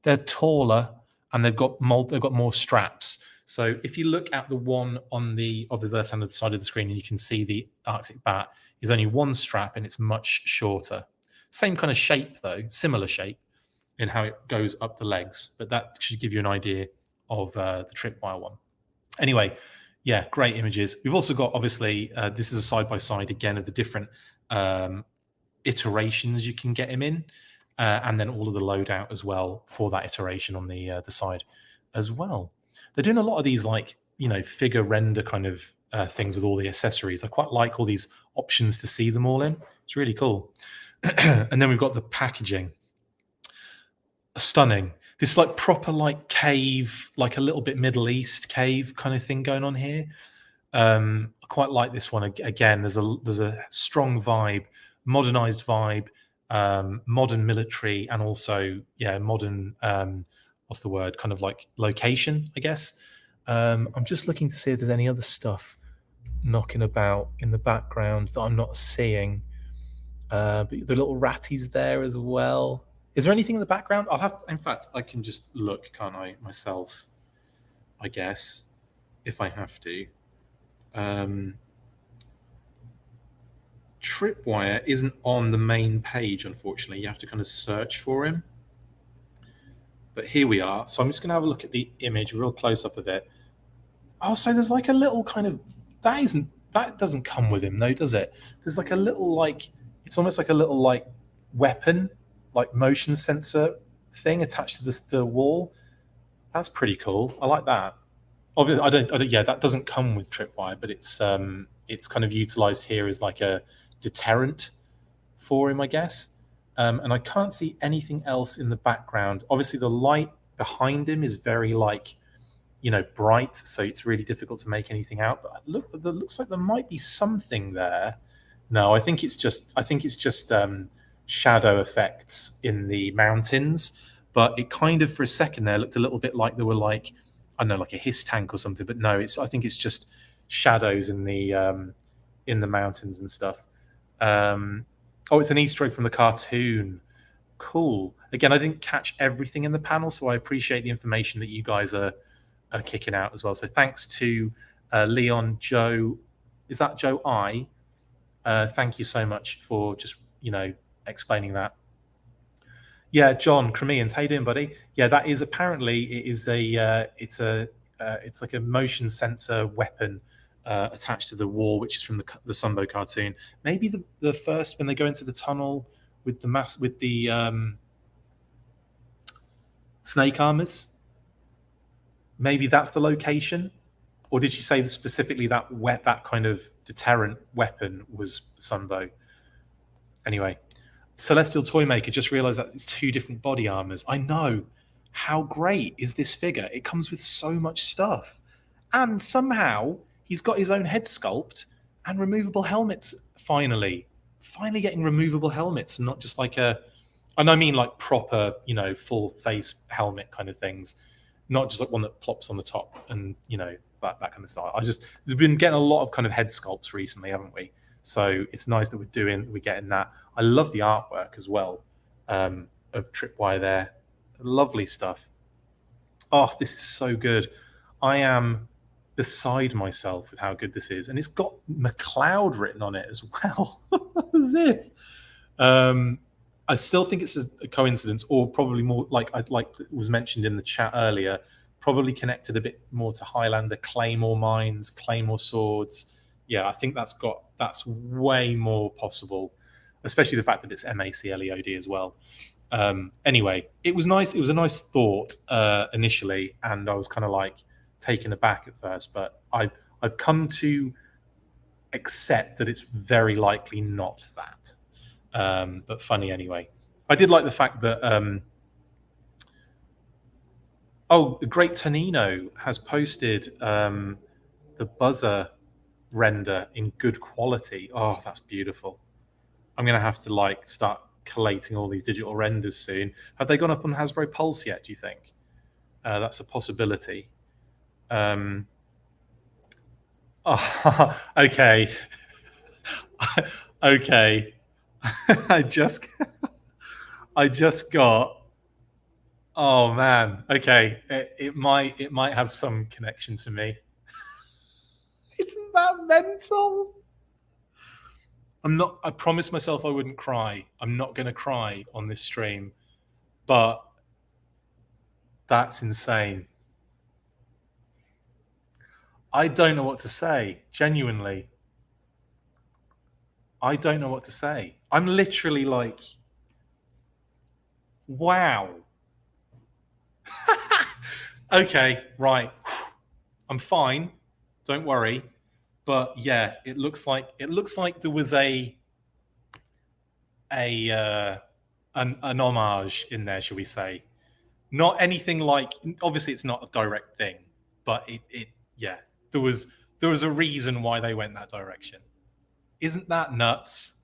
They're taller, and they've got more straps. So if you look at the one on the left-hand side of the screen, and you can see the Arctic Bat is only one strap, and it's much shorter. Same kind of shape, though, similar shape in how it goes up the legs. But that should give you an idea of the Tripwire one. Anyway, yeah, great images. We've also got, obviously, this is a side-by-side, again, of the different iterations you can get him in. And then all of the loadout as well for that iteration on the side as well. They're doing a lot of these, like, figure render kind of things with all the accessories. I quite like all these options to see them all in. It's really cool. And then we've got the packaging. Stunning. This like proper like cave, like a little bit Middle East cave kind of thing going on here. I quite like this one. Again, there's a strong vibe, modernized vibe. Modern military, and also modern what's the word, kind of like location, I guess. I'm just looking to see if there's any other stuff knocking about in the background that I'm not seeing. But the little ratties there as well. Is there anything in the background? In fact, I can just look, can't I, myself, I guess, if I have to. Tripwire isn't on the main page, unfortunately. You have to kind of search for him. But here we are. So I'm just going to have a look at the image, a real close-up of it. Oh, so there's like a little kind of... That doesn't come with him, though, does it? There's like a little, like... It's almost like a little, like, weapon, like motion sensor thing attached to the wall. That's pretty cool. I like that. Obviously, I don't. Yeah, that doesn't come with Tripwire, but it's kind of utilized here as like a deterrent for him, I guess. And I can't see anything else in the background. Obviously, the light behind him is very like, bright, so it's really difficult to make anything out. But it looks like there might be something there. No, I think it's just shadow effects in the mountains. But it kind of, for a second there, looked a little bit like there were like, I don't know, like a HISSTANK or something. But no, I think it's just shadows in the mountains and stuff. Oh, it's an Easter egg from the cartoon. Cool. Again, I didn't catch everything in the panel, so I appreciate the information that you guys are kicking out as well. So thanks to Leon, Joe. Is that Joe I? Thank you so much for just, explaining that. Yeah, John, Crimeans, how you doing, buddy? Yeah, that is apparently it is it's like a motion sensor weapon attached to the wall, which is from the Sunbow cartoon. Maybe the first when they go into the tunnel with the snake armors. Maybe that's the location, or did she say that specifically that kind of deterrent weapon was Sunbow? Anyway, Celestial Toymaker just realized that it's two different body armors. I know. How great is this figure? It comes with so much stuff. And somehow he's got his own head sculpt and removable helmets finally. Finally getting removable helmets and not just like and I mean like proper, full face helmet kind of things. Not just like one that plops on the top and, that kind of style. We've been getting a lot of kind of head sculpts recently, haven't we? So it's nice that we're getting that. I love the artwork as well of Tripwire there. Lovely stuff. Oh, this is so good. I am beside myself with how good this is. And it's got McLeod written on it as well. As if. I still think it's a coincidence, or probably more like was mentioned in the chat earlier, probably connected a bit more to Highlander, Claymore mines, Claymore swords. Yeah, I think that's way more possible, especially the fact that it's MACLEOD as well. Anyway, it was nice. It was a nice thought initially, and I was kind of like taken aback at first, but I've come to accept that it's very likely not that. But funny anyway. I did like the fact that the Great Tonino has posted the buzzer render in good quality. Oh, that's beautiful. I'm gonna have to start collating all these digital renders soon. Have they gone up on Hasbro Pulse yet, do you think? That's a possibility. Oh, okay. Okay. I just got. Oh man. Okay. It might have some connection to me. Isn't that mental? I promised myself I wouldn't cry. I'm not going to cry on this stream, but that's insane. I don't know what to say. Genuinely. I don't know what to say. I'm literally like, wow. Okay, right. I'm fine. Don't worry. But yeah, it looks like there was an homage in there, shall we say? Not anything like. Obviously, it's not a direct thing, but there was a reason why they went that direction. Isn't that nuts?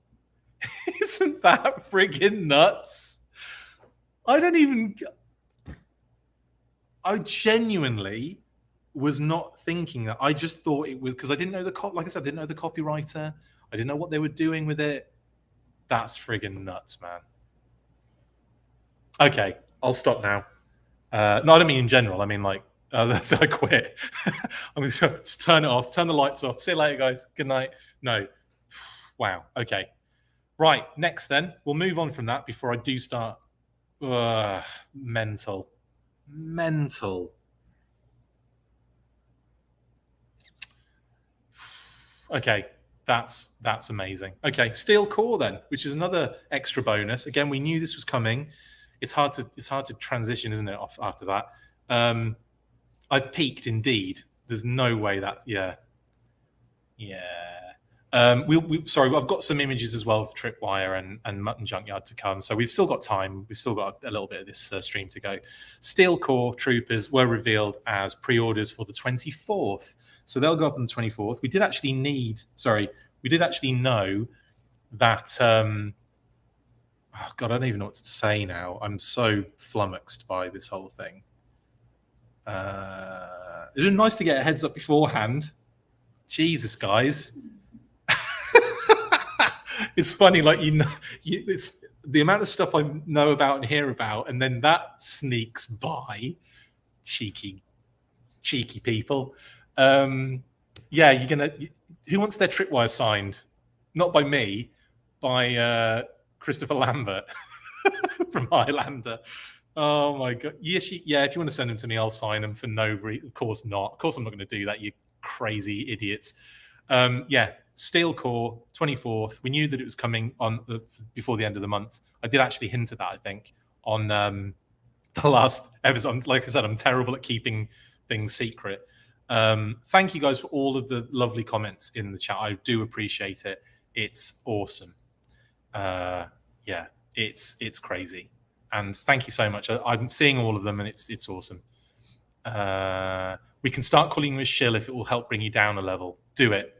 Isn't that friggin' nuts? I genuinely was not thinking that. I just thought it was because I didn't know like I said, I didn't know the copywriter. I didn't know what they were doing with it. That's friggin' nuts, man. Okay, I'll stop now. No, I don't mean in general. I mean that's I quit. I'm going to just turn it off, turn the lights off. See you later, guys. Good night. No. Wow. Okay. Right. Next, then we'll move on from that before I do start. Mental. Okay, that's amazing. Okay, Steel Core then, which is another extra bonus. Again, we knew this was coming. It's hard to transition, isn't it? Off after that. I've peaked indeed. There's no way that. Yeah. Sorry, I've got some images as well of Tripwire and Mutton Junkyard to come, so we've still got time. We've still got a little bit of this stream to go. Steel Core Troopers were revealed as pre-orders for the 24th, so they'll go up on the 24th. We did actually know that. Oh God, I don't even know what to say now. I'm so flummoxed by this whole thing. It'd been nice to get a heads up beforehand. Jesus, guys. It's funny, it's the amount of stuff I know about and hear about, and then that sneaks by. Cheeky people. Yeah, you're gonna. Who wants their Tripwire signed? Not by me, by Christopher Lambert from Highlander. Oh my god! Yes, yeah. If you want to send them to me, I'll sign them for no reason. Of course not. Of course, I'm not going to do that. You crazy idiots. Yeah, Steel Core 24th. We knew that it was coming on before the end of the month. I did actually hint at that, I think, on the last episode. Like I said, I'm terrible at keeping things secret. Thank you guys for all of the lovely comments in the chat. I do appreciate it. It's awesome. Yeah, it's crazy. And thank you so much. I'm seeing all of them, and it's awesome. We can start calling you a shill if it will help bring you down a level. Do it.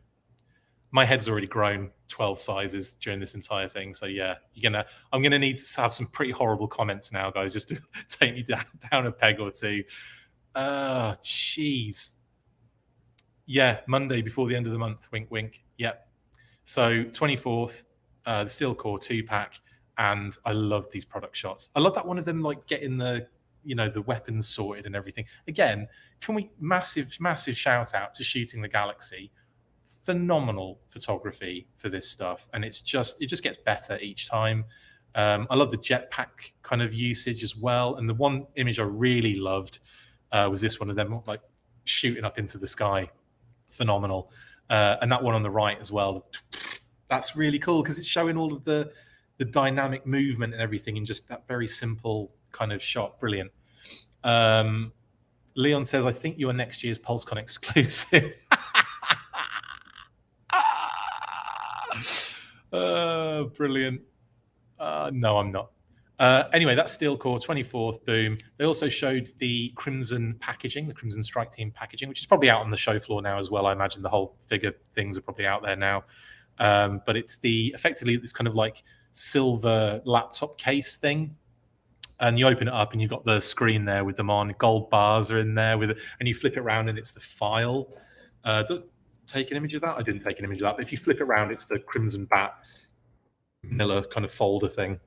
My head's already grown 12 sizes during this entire thing. So yeah, I'm gonna need to have some pretty horrible comments now, guys, just to take me down a peg or two. Oh, jeez. Yeah, Monday before the end of the month. Wink, wink. Yep. So 24th, the Steel Core 2-pack, and I love these product shots. I love that one of them like getting the the weapons sorted and everything. Again, can we massive shout out to Shooting the Galaxy. Phenomenal photography for this stuff, and it just gets better each time. I love the jetpack kind of usage as well. And the one image I really loved was this one of them like shooting up into the sky. Phenomenal. And that one on the right as well. That's really cool because it's showing all of the dynamic movement and everything in just that very simple kind of shot. Brilliant. Leon says, I think you are next year's PulseCon exclusive. Brilliant. No, I'm not. Anyway, that's Steel Core 24th. Boom. They also showed the Crimson packaging, the Crimson Strike Team packaging, which is probably out on the show floor now as well. I imagine the whole figure things are probably out there now. But it's effectively this kind of like silver laptop case thing. And you open it up and you've got the screen there with them on. Gold bars are in there and you flip it around and it's the file. Take an image of that? I didn't take an image of that. But if you flip it around, it's the Crimson Bat vanilla kind of folder thing.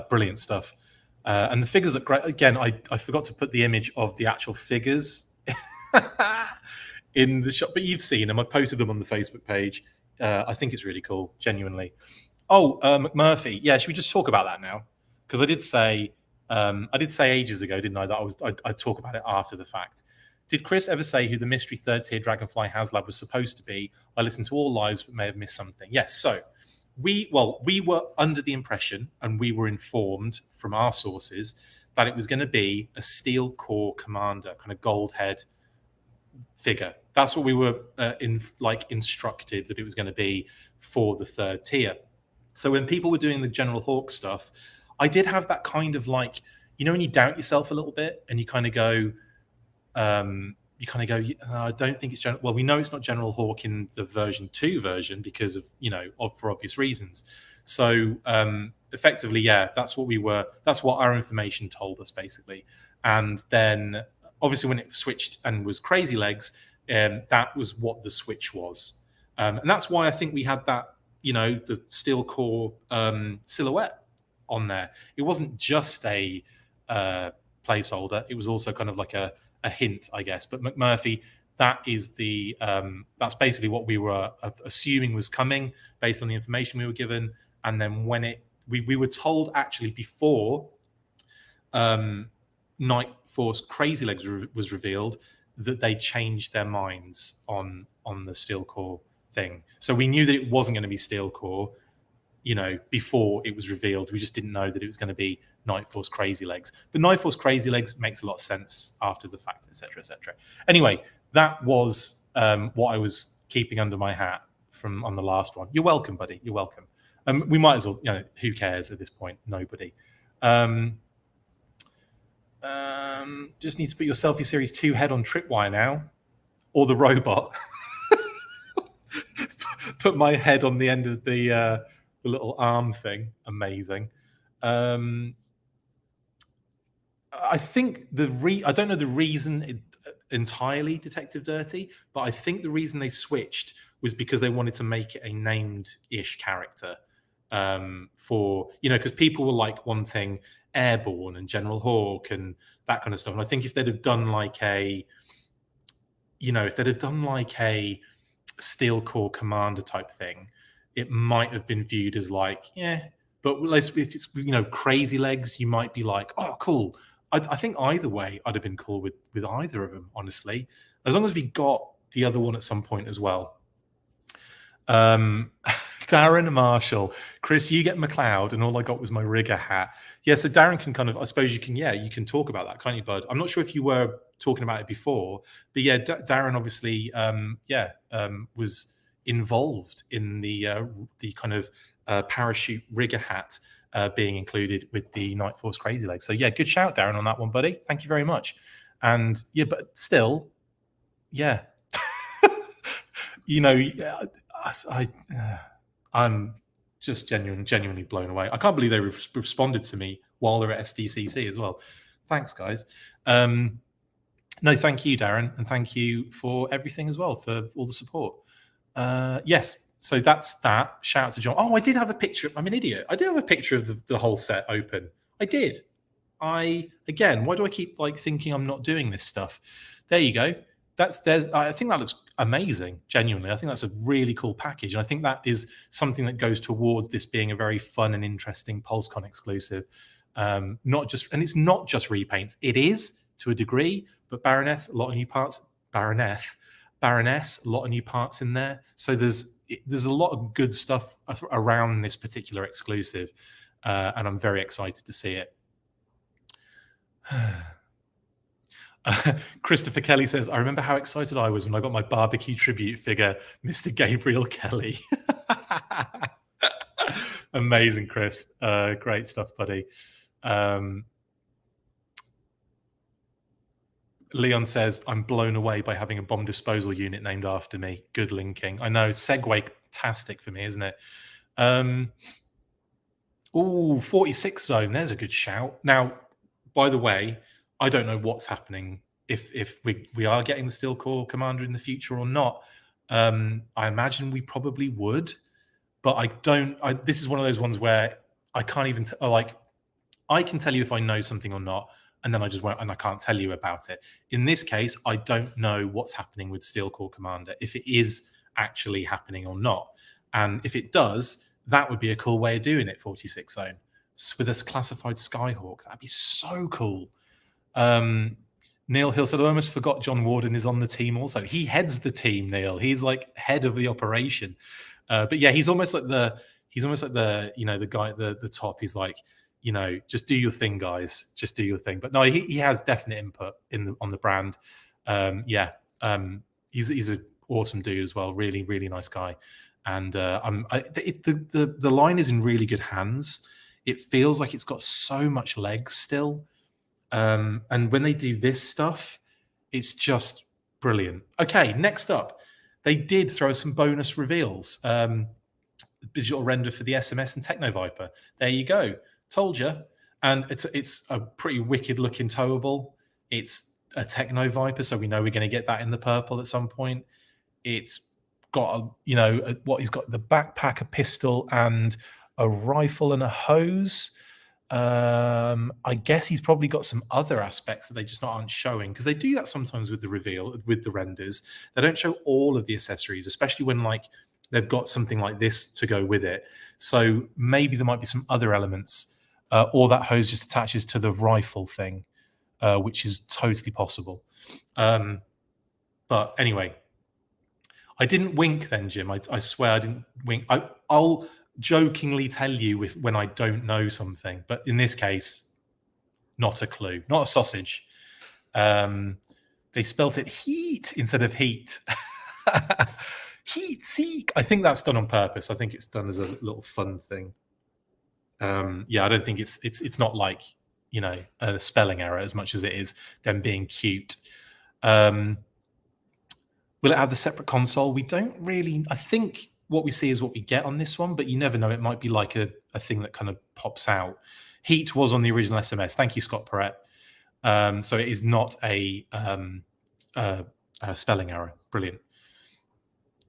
Brilliant stuff. And the figures look great. Again, I forgot to put the image of the actual figures in the shop, but you've seen them. I've posted them on the Facebook page. I think it's really cool, genuinely. Oh, McMurphy. Yeah, should we just talk about that now? Because I did say ages ago, didn't I, that I'd talk about it after the fact. Did Chris ever say who the mystery third-tier Dragonfly HasLab was supposed to be? I listened to all lives, but may have missed something. Yes, so we were under the impression, and we were informed from our sources, that it was going to be a Steel Core Commander, kind of gold head figure. That's what we were instructed that it was going to be for the third tier. So when people were doing the General Hawk stuff, I did have that kind of like, when you doubt yourself a little bit and you kind of go, I don't think it's General. Well, we know it's not General Hawk in the version 2 version because of, for obvious reasons. So effectively, yeah, that's what our information told us basically. And then obviously when it switched and was Crazy Legs, that was what the switch was. And that's why I think we had that, the Steel Core silhouette on there. It wasn't just a placeholder. It was also kind of like a hint, I guess. But McMurphy, that is that's basically what we were assuming was coming based on the information we were given. And then when we were told actually before Night Force Crazy Legs was revealed that they changed their minds on the Steel Core thing. So we knew that it wasn't going to be Steel Core, before it was revealed. We just didn't know that it was going to be Night Force Crazy Legs. But Night Force Crazy Legs makes a lot of sense after the fact, etc., etc. Anyway, that was what I was keeping under my hat on the last one. You're welcome, buddy. You're welcome. We might as well, who cares at this point? Nobody. Just need to put your Selfie Series 2 head on Tripwire now, or the robot. Put my head on the end of the little arm thing. Amazing. I think I don't know the reason entirely, Detective Dirty, but I think the reason they switched was because they wanted to make it a named-ish character for, because people were like wanting Airborne and General Hawk and that kind of stuff. And I think if they'd have done like a Steel Core Commander type thing, it might have been viewed as like, yeah. But if it's, you know, crazy legs, you might be like, oh, cool. I think either way, I'd have been cool with either of them, honestly, as long as we got the other one at some point as well. Darren and Marshall, Chris, you get McLeod, and all I got was my rigger hat. Yeah, so Darren can kind of, I suppose you can, yeah, you can talk about that, can't you, bud? I'm not sure if you were talking about it before, but yeah, Darren obviously, was involved in the kind of parachute rigger hat being included with the Night Force Crazy Leg. So yeah, good shout, Darren, on that one, buddy. Thank you very much. And yeah, but still, yeah, you know, I'm just genuinely blown away. I can't believe they responded to me while they're at Sdcc as well. Thanks, guys. No, thank you, Darren, and thank you for everything as well, for all the support. Yes, so that's that. Shout out to John. Oh, I did have a picture. I'm an idiot. I did have a picture of the whole set open. I did. Again, why do I keep like thinking I'm not doing this stuff? There you go. I think that looks amazing. Genuinely, I think that's a really cool package, and I think that is something that goes towards this being a very fun and interesting PulseCon exclusive. Not just, and it's not just repaints. It is to a degree, but Baroness, a lot of new parts. Baroness, a lot of new parts in there. So there's a lot of good stuff around this particular exclusive, and I'm very excited to see it. Christopher Kelly says, I remember how excited I was when I got my barbecue tribute figure, Mr. Gabriel Kelly. Amazing, Chris. Great stuff, buddy. Leon says, I'm blown away by having a bomb disposal unit named after me. Good linking. I know, segue-tastic for me, isn't it? Oh, 46 zone. There's a good shout. Now, by the way, I don't know what's happening if we are getting the Steel Corps Commander in the future or not. I imagine we probably would, but I don't. This is one of those ones where I can't even I can tell you if I know something or not, and then I just won't, and I can't tell you about it. In this case, I don't know what's happening with Steel Corps Commander, if it is actually happening or not. And if it does, that would be a cool way of doing it, 46 zone. With a classified Skyhawk. That'd be so cool. Neil Hill said, I almost forgot John Warden is on the team also. He heads the team, Neil. He's like head of the operation. But yeah, he's almost like the you know, the guy at the top. He's like, you know, just do your thing, guys. Just do your thing. But no, he has definite input on the brand. He's an awesome dude as well. Really, really nice guy. And the line is in really good hands. It feels like it's got so much legs still. And when they do this stuff, it's just brilliant. Okay, next up, they did throw some bonus reveals. Digital render for the SMS and Techno Viper. There you go. Told you. And it's a pretty wicked looking towable. It's a Techno Viper, so we know we're going to get that in the purple at some point. It's got he's got the backpack, a pistol, and a rifle and a hose. I guess he's probably got some other aspects that they just aren't showing, because they do that sometimes with the reveal, with the renders. They don't show all of the accessories, especially when like they've got something like this to go with it. So maybe there might be some other elements, or that hose just attaches to the rifle thing, which is totally possible. But anyway, I didn't wink then, Jim. I swear I didn't wink. I'll jokingly tell you when I don't know something, but in this case, not a clue, not a sausage. They spelt it heat instead of heat. Heat seek. I think that's done on purpose. I think it's done as a little fun thing. Yeah, I don't think it's not like, you know, a spelling error as much as it is them being cute. Will it have the separate console? We don't really. I think what we see is what we get on this one, but you never know. It might be like a thing that kind of pops out. Heat was on the original SMS. Thank you, Scott Perrett. So it is not a spelling error. Brilliant.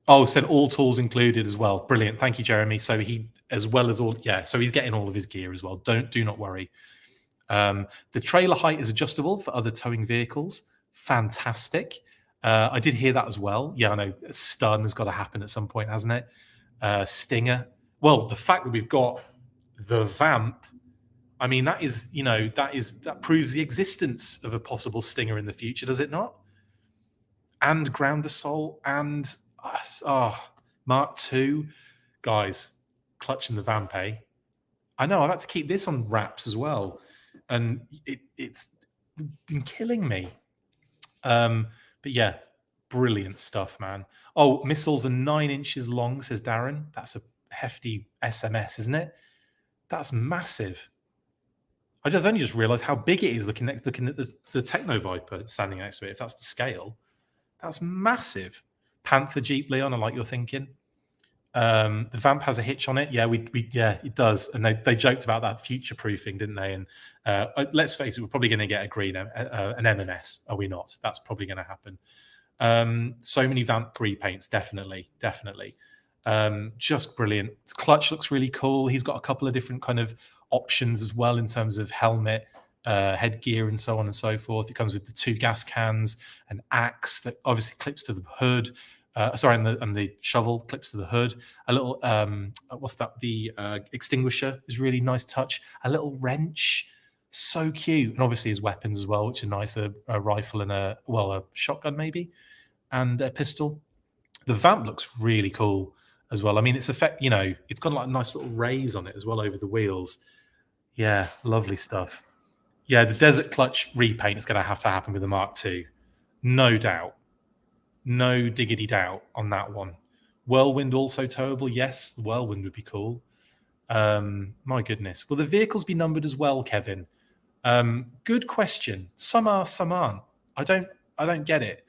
Oh, said all tools included as well. Brilliant. Thank you, Jeremy. So he, as well as all, yeah, so he's getting all of his gear as well. Do not worry. The trailer height is adjustable for other towing vehicles. Fantastic. I did hear that as well. Yeah, I know. Stun has got to happen at some point, hasn't it? Stinger. Well, the fact that we've got the Vamp. I mean, that is, that proves the existence of a possible Stinger in the future, does it not? And Ground Assault and Mark II. Guys, clutching the Vamp, eh? I know, I've had to keep this on wraps as well. And it's been killing me. But yeah, brilliant stuff, man. Oh, missiles are 9 inches long, says Darren. That's a hefty SMS, isn't it? That's massive. I've only just realised how big it is looking at the Techno Viper standing next to it. If that's the scale, that's massive. Panther Jeep, Leon, I like your thinking. The Vamp has a hitch on it. Yeah, yeah, it does. And they joked about that future proofing, didn't they? And let's face it, we're probably going to get a green an MMS. Are we not? That's probably going to happen. So many Vamp repaints, definitely. Just brilliant. His clutch looks really cool. He's got a couple of different kind of options as well in terms of helmet, headgear, and so on and so forth. It comes with the 2 gas cans, an axe that obviously clips to the hood. And the shovel clips to the hood. A little, what's that? The extinguisher is really nice touch. A little wrench, so cute. And obviously his weapons as well, which are nice. A rifle and a shotgun maybe, and a pistol. The Vamp looks really cool as well. I mean, it's it's got like a nice little raise on it as well over the wheels. Yeah, lovely stuff. Yeah, the Desert Clutch repaint is going to have to happen with the Mark II. No doubt. No diggity doubt on that one. Whirlwind also towable. Yes, the Whirlwind would be cool. My goodness. Will the vehicles be numbered as well, Kevin? Good question. Some are, some aren't. I don't get it.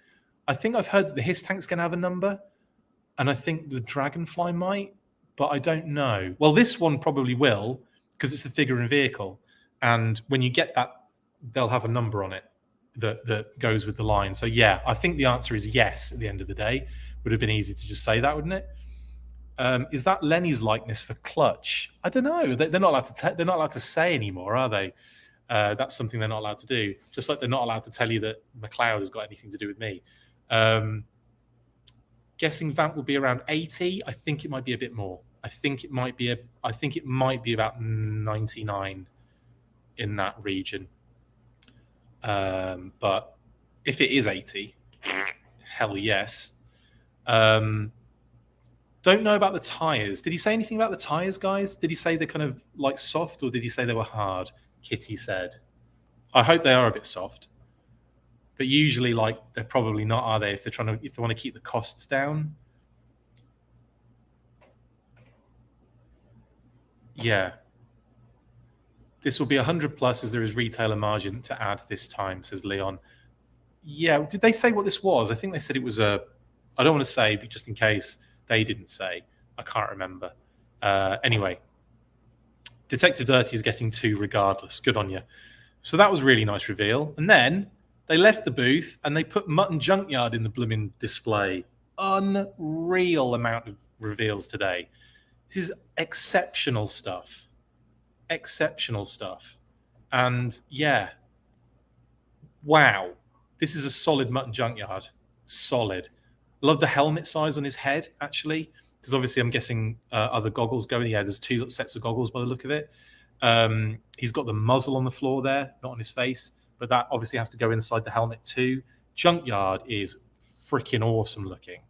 I think I've heard that the HISSTANK's going to have a number, and I think the Dragonfly might, but I don't know. Well, this one probably will, because it's a figure and vehicle. And when you get that, they'll have a number on it that goes with the line. So yeah, I think the answer is yes at the end of the day. Would have been easy to just say that, wouldn't it? Is that Lenny's likeness for Clutch? I don't know. They're not allowed to say anymore, are they? That's something they're not allowed to do. Just like they're not allowed to tell you that McLeod has got anything to do with me. Guessing Vamp will be around 80. I think it might be a bit more. I think it might be about 99 in that region. But if it is 80, hell yes. Don't know about the tires. Did he say anything about the tires, guys? Did he say they're kind of like soft, or did he say they were hard? Kitty said. I hope they are a bit soft. But usually, like, they're probably not, are they? If they want to keep the costs down. Yeah. This will be 100 plus as there is retailer margin to add this time, says Leon. Yeah, did they say what this was? I think they said it was I don't want to say, but just in case they didn't say. I can't remember. Anyway, Detective Dirty is getting 2 regardless. Good on you. So that was a really nice reveal. And then they left the booth and they put Mutton Junkyard in the blooming display. Unreal amount of reveals today. This is exceptional stuff. Exceptional stuff. And yeah, wow, this is a solid Mutton Junkyard. Solid. Love the helmet size on his head, actually, because obviously I'm guessing other goggles going. Yeah, there's 2 sets of goggles by the look of it. He's got the muzzle on the floor there, not on his face, but that obviously has to go inside the helmet too. Junkyard is freaking awesome looking.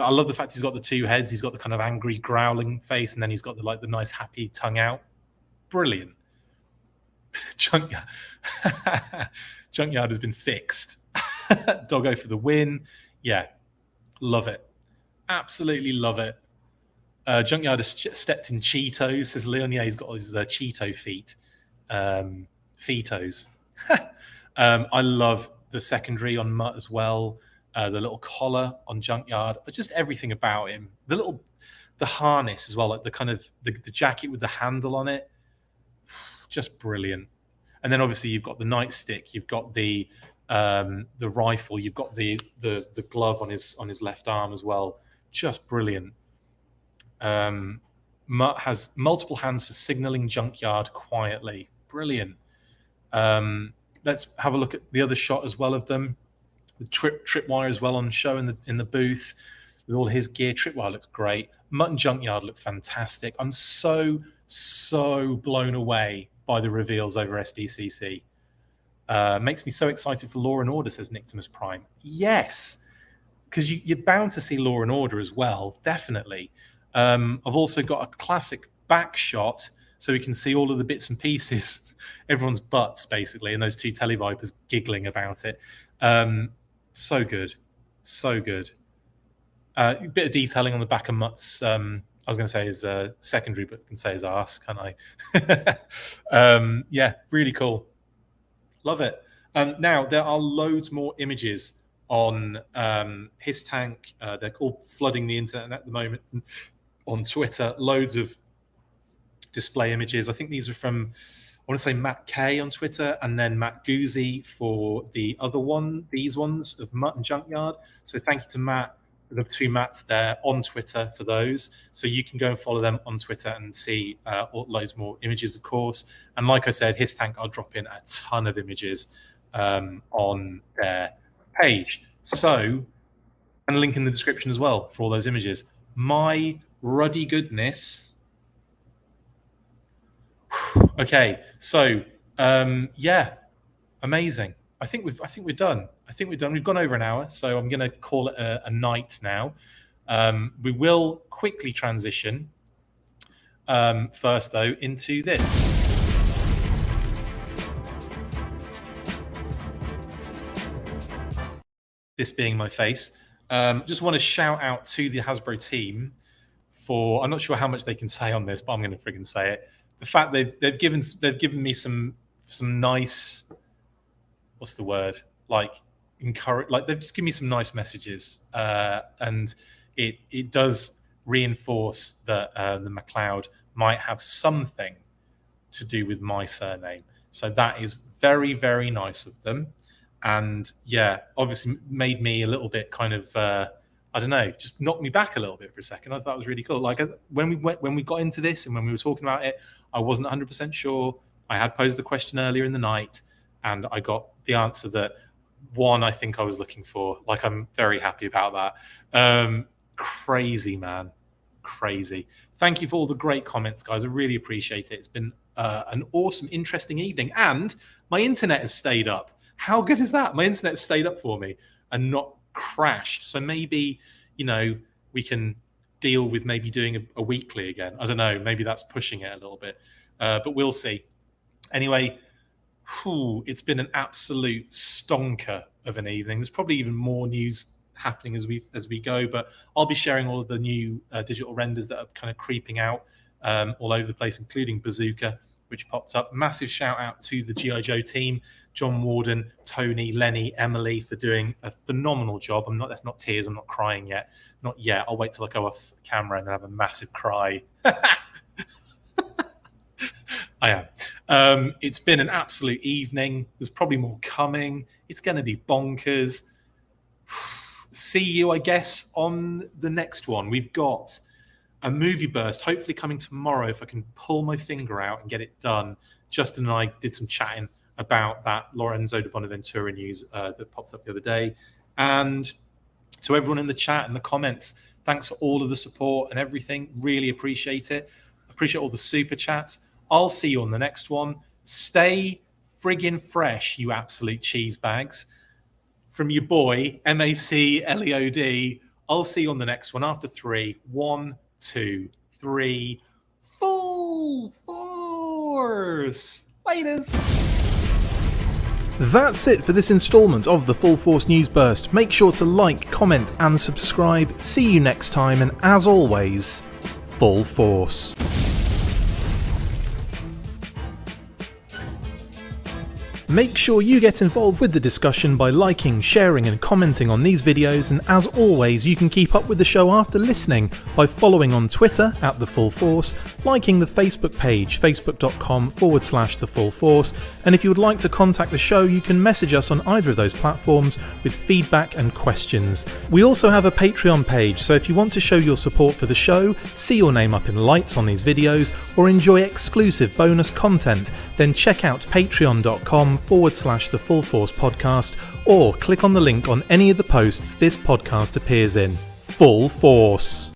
I love the fact he's got the 2 heads. He's got the kind of angry growling face, and then he's got the nice happy tongue out. Brilliant. Junkyard has been fixed. Doggo for the win. Yeah, love it. Absolutely love it. Junkyard has stepped in Cheetos, says Leon. Yeah, he's got his Cheeto feet. Feetos. I love the secondary on Mutt as well. The little collar on Junkyard. Just everything about him. The harness as well, like the kind of the jacket with the handle on it. Just brilliant. And then obviously you've got the nightstick, you've got the rifle, you've got the glove on his left arm as well. Just brilliant. Mutt has multiple hands for signaling Junkyard quietly. Brilliant. Let's have a look at the other shot as well of them. The Tripwire as well on show in the booth with all his gear. Tripwire looks great. Mutt and Junkyard look fantastic. I'm so so blown away by the reveals over SDCC. Makes me so excited for Law and Order, says Nictimus Prime. Yes, because you're bound to see Law and Order as well, definitely. I've also got a classic back shot so we can see all of the bits and pieces, everyone's butts basically, and those two televipers giggling about it. So good, so good. A bit of detailing on the back of Mutt's, I was going to say his secondary, but I can say his arse, can't I? Yeah, really cool. Love it. Now, there are loads more images on HISSTANK. They're all flooding the internet at the moment. On Twitter, loads of display images. I think these are from, I want to say Matt K on Twitter, and then Matt Guzzi for the other one, these ones of Mutt and Junkyard. So thank you to Matt, the two Matts there on Twitter for those. So you can go and follow them on Twitter and see loads more images, of course. And like I said, HISSTANK, I'll drop in a ton of images on their page. So, and a link in the description as well for all those images. My ruddy goodness. Okay, so yeah, amazing. I think we're done. We've gone over an hour, so I'm going to call it a night now. We will quickly transition first, though, into this. This being my face. Just want to shout out to the Hasbro team for, I'm not sure how much they can say on this, but I'm going to friggin' say it. The fact they've given me some nice, what's the word, like encourage, like they've just given me some nice messages, and it does reinforce that the McLeod might have something to do with my surname. So that is very, very nice of them, and yeah, obviously made me a little bit kind of I don't know, just knocked me back a little bit for a second. I thought it was really cool. Like when we got into this and when we were talking about it, I wasn't 100% sure. I had posed the question earlier in the night, and I got the answer that one I think I was looking for. Like, I'm very happy about that. Crazy, man, crazy. Thank you for all the great comments, guys. I really appreciate it. It's been an awesome, interesting evening, and my internet has stayed up. How good is that? My internet stayed up for me and not crashed. So maybe, you know, we can deal with maybe doing a weekly again. I don't know. Maybe that's pushing it a little bit, but we'll see. Anyway, it's been an absolute stonker of an evening. There's probably even more news happening as we go, but I'll be sharing all of the new digital renders that are kind of creeping out all over the place, including Bazooka, which popped up. Massive shout out to the G.I. Joe team, John Warden, Tony, Lenny, Emily, for doing a phenomenal job. That's not tears. I'm not crying yet. Not yet. I'll wait till I go off camera and then have a massive cry. I am. It's been an absolute evening. There's probably more coming. It's going to be bonkers. See you, I guess, on the next one. We've got a movie burst, hopefully coming tomorrow if I can pull my finger out and get it done. Justin and I did some chatting about that Lorenzo de Bonaventura news that popped up the other day. And to everyone in the chat and the comments, thanks for all of the support and everything. Really appreciate it. Appreciate all the super chats. I'll see you on the next one. Stay friggin' fresh, you absolute cheese bags. From your boy, MACLEOD. I'll see you on the next one after 3. 1, 2, 3. Full force. Laters. That's it for this installment of the Full Force News Burst. Make sure to like, comment and subscribe. See you next time, and as always, full force. Make sure you get involved with the discussion by liking, sharing and commenting on these videos, and as always you can keep up with the show after listening by following on Twitter @TheFullForce, liking the Facebook page facebook.com/TheFullForce, and if you would like to contact the show you can message us on either of those platforms with feedback and questions. We also have a Patreon page, so if you want to show your support for the show, see your name up in lights on these videos, or enjoy exclusive bonus content, then check out patreon.com/TheFullForce podcast, or click on the link on any of the posts this podcast appears in. Full Force.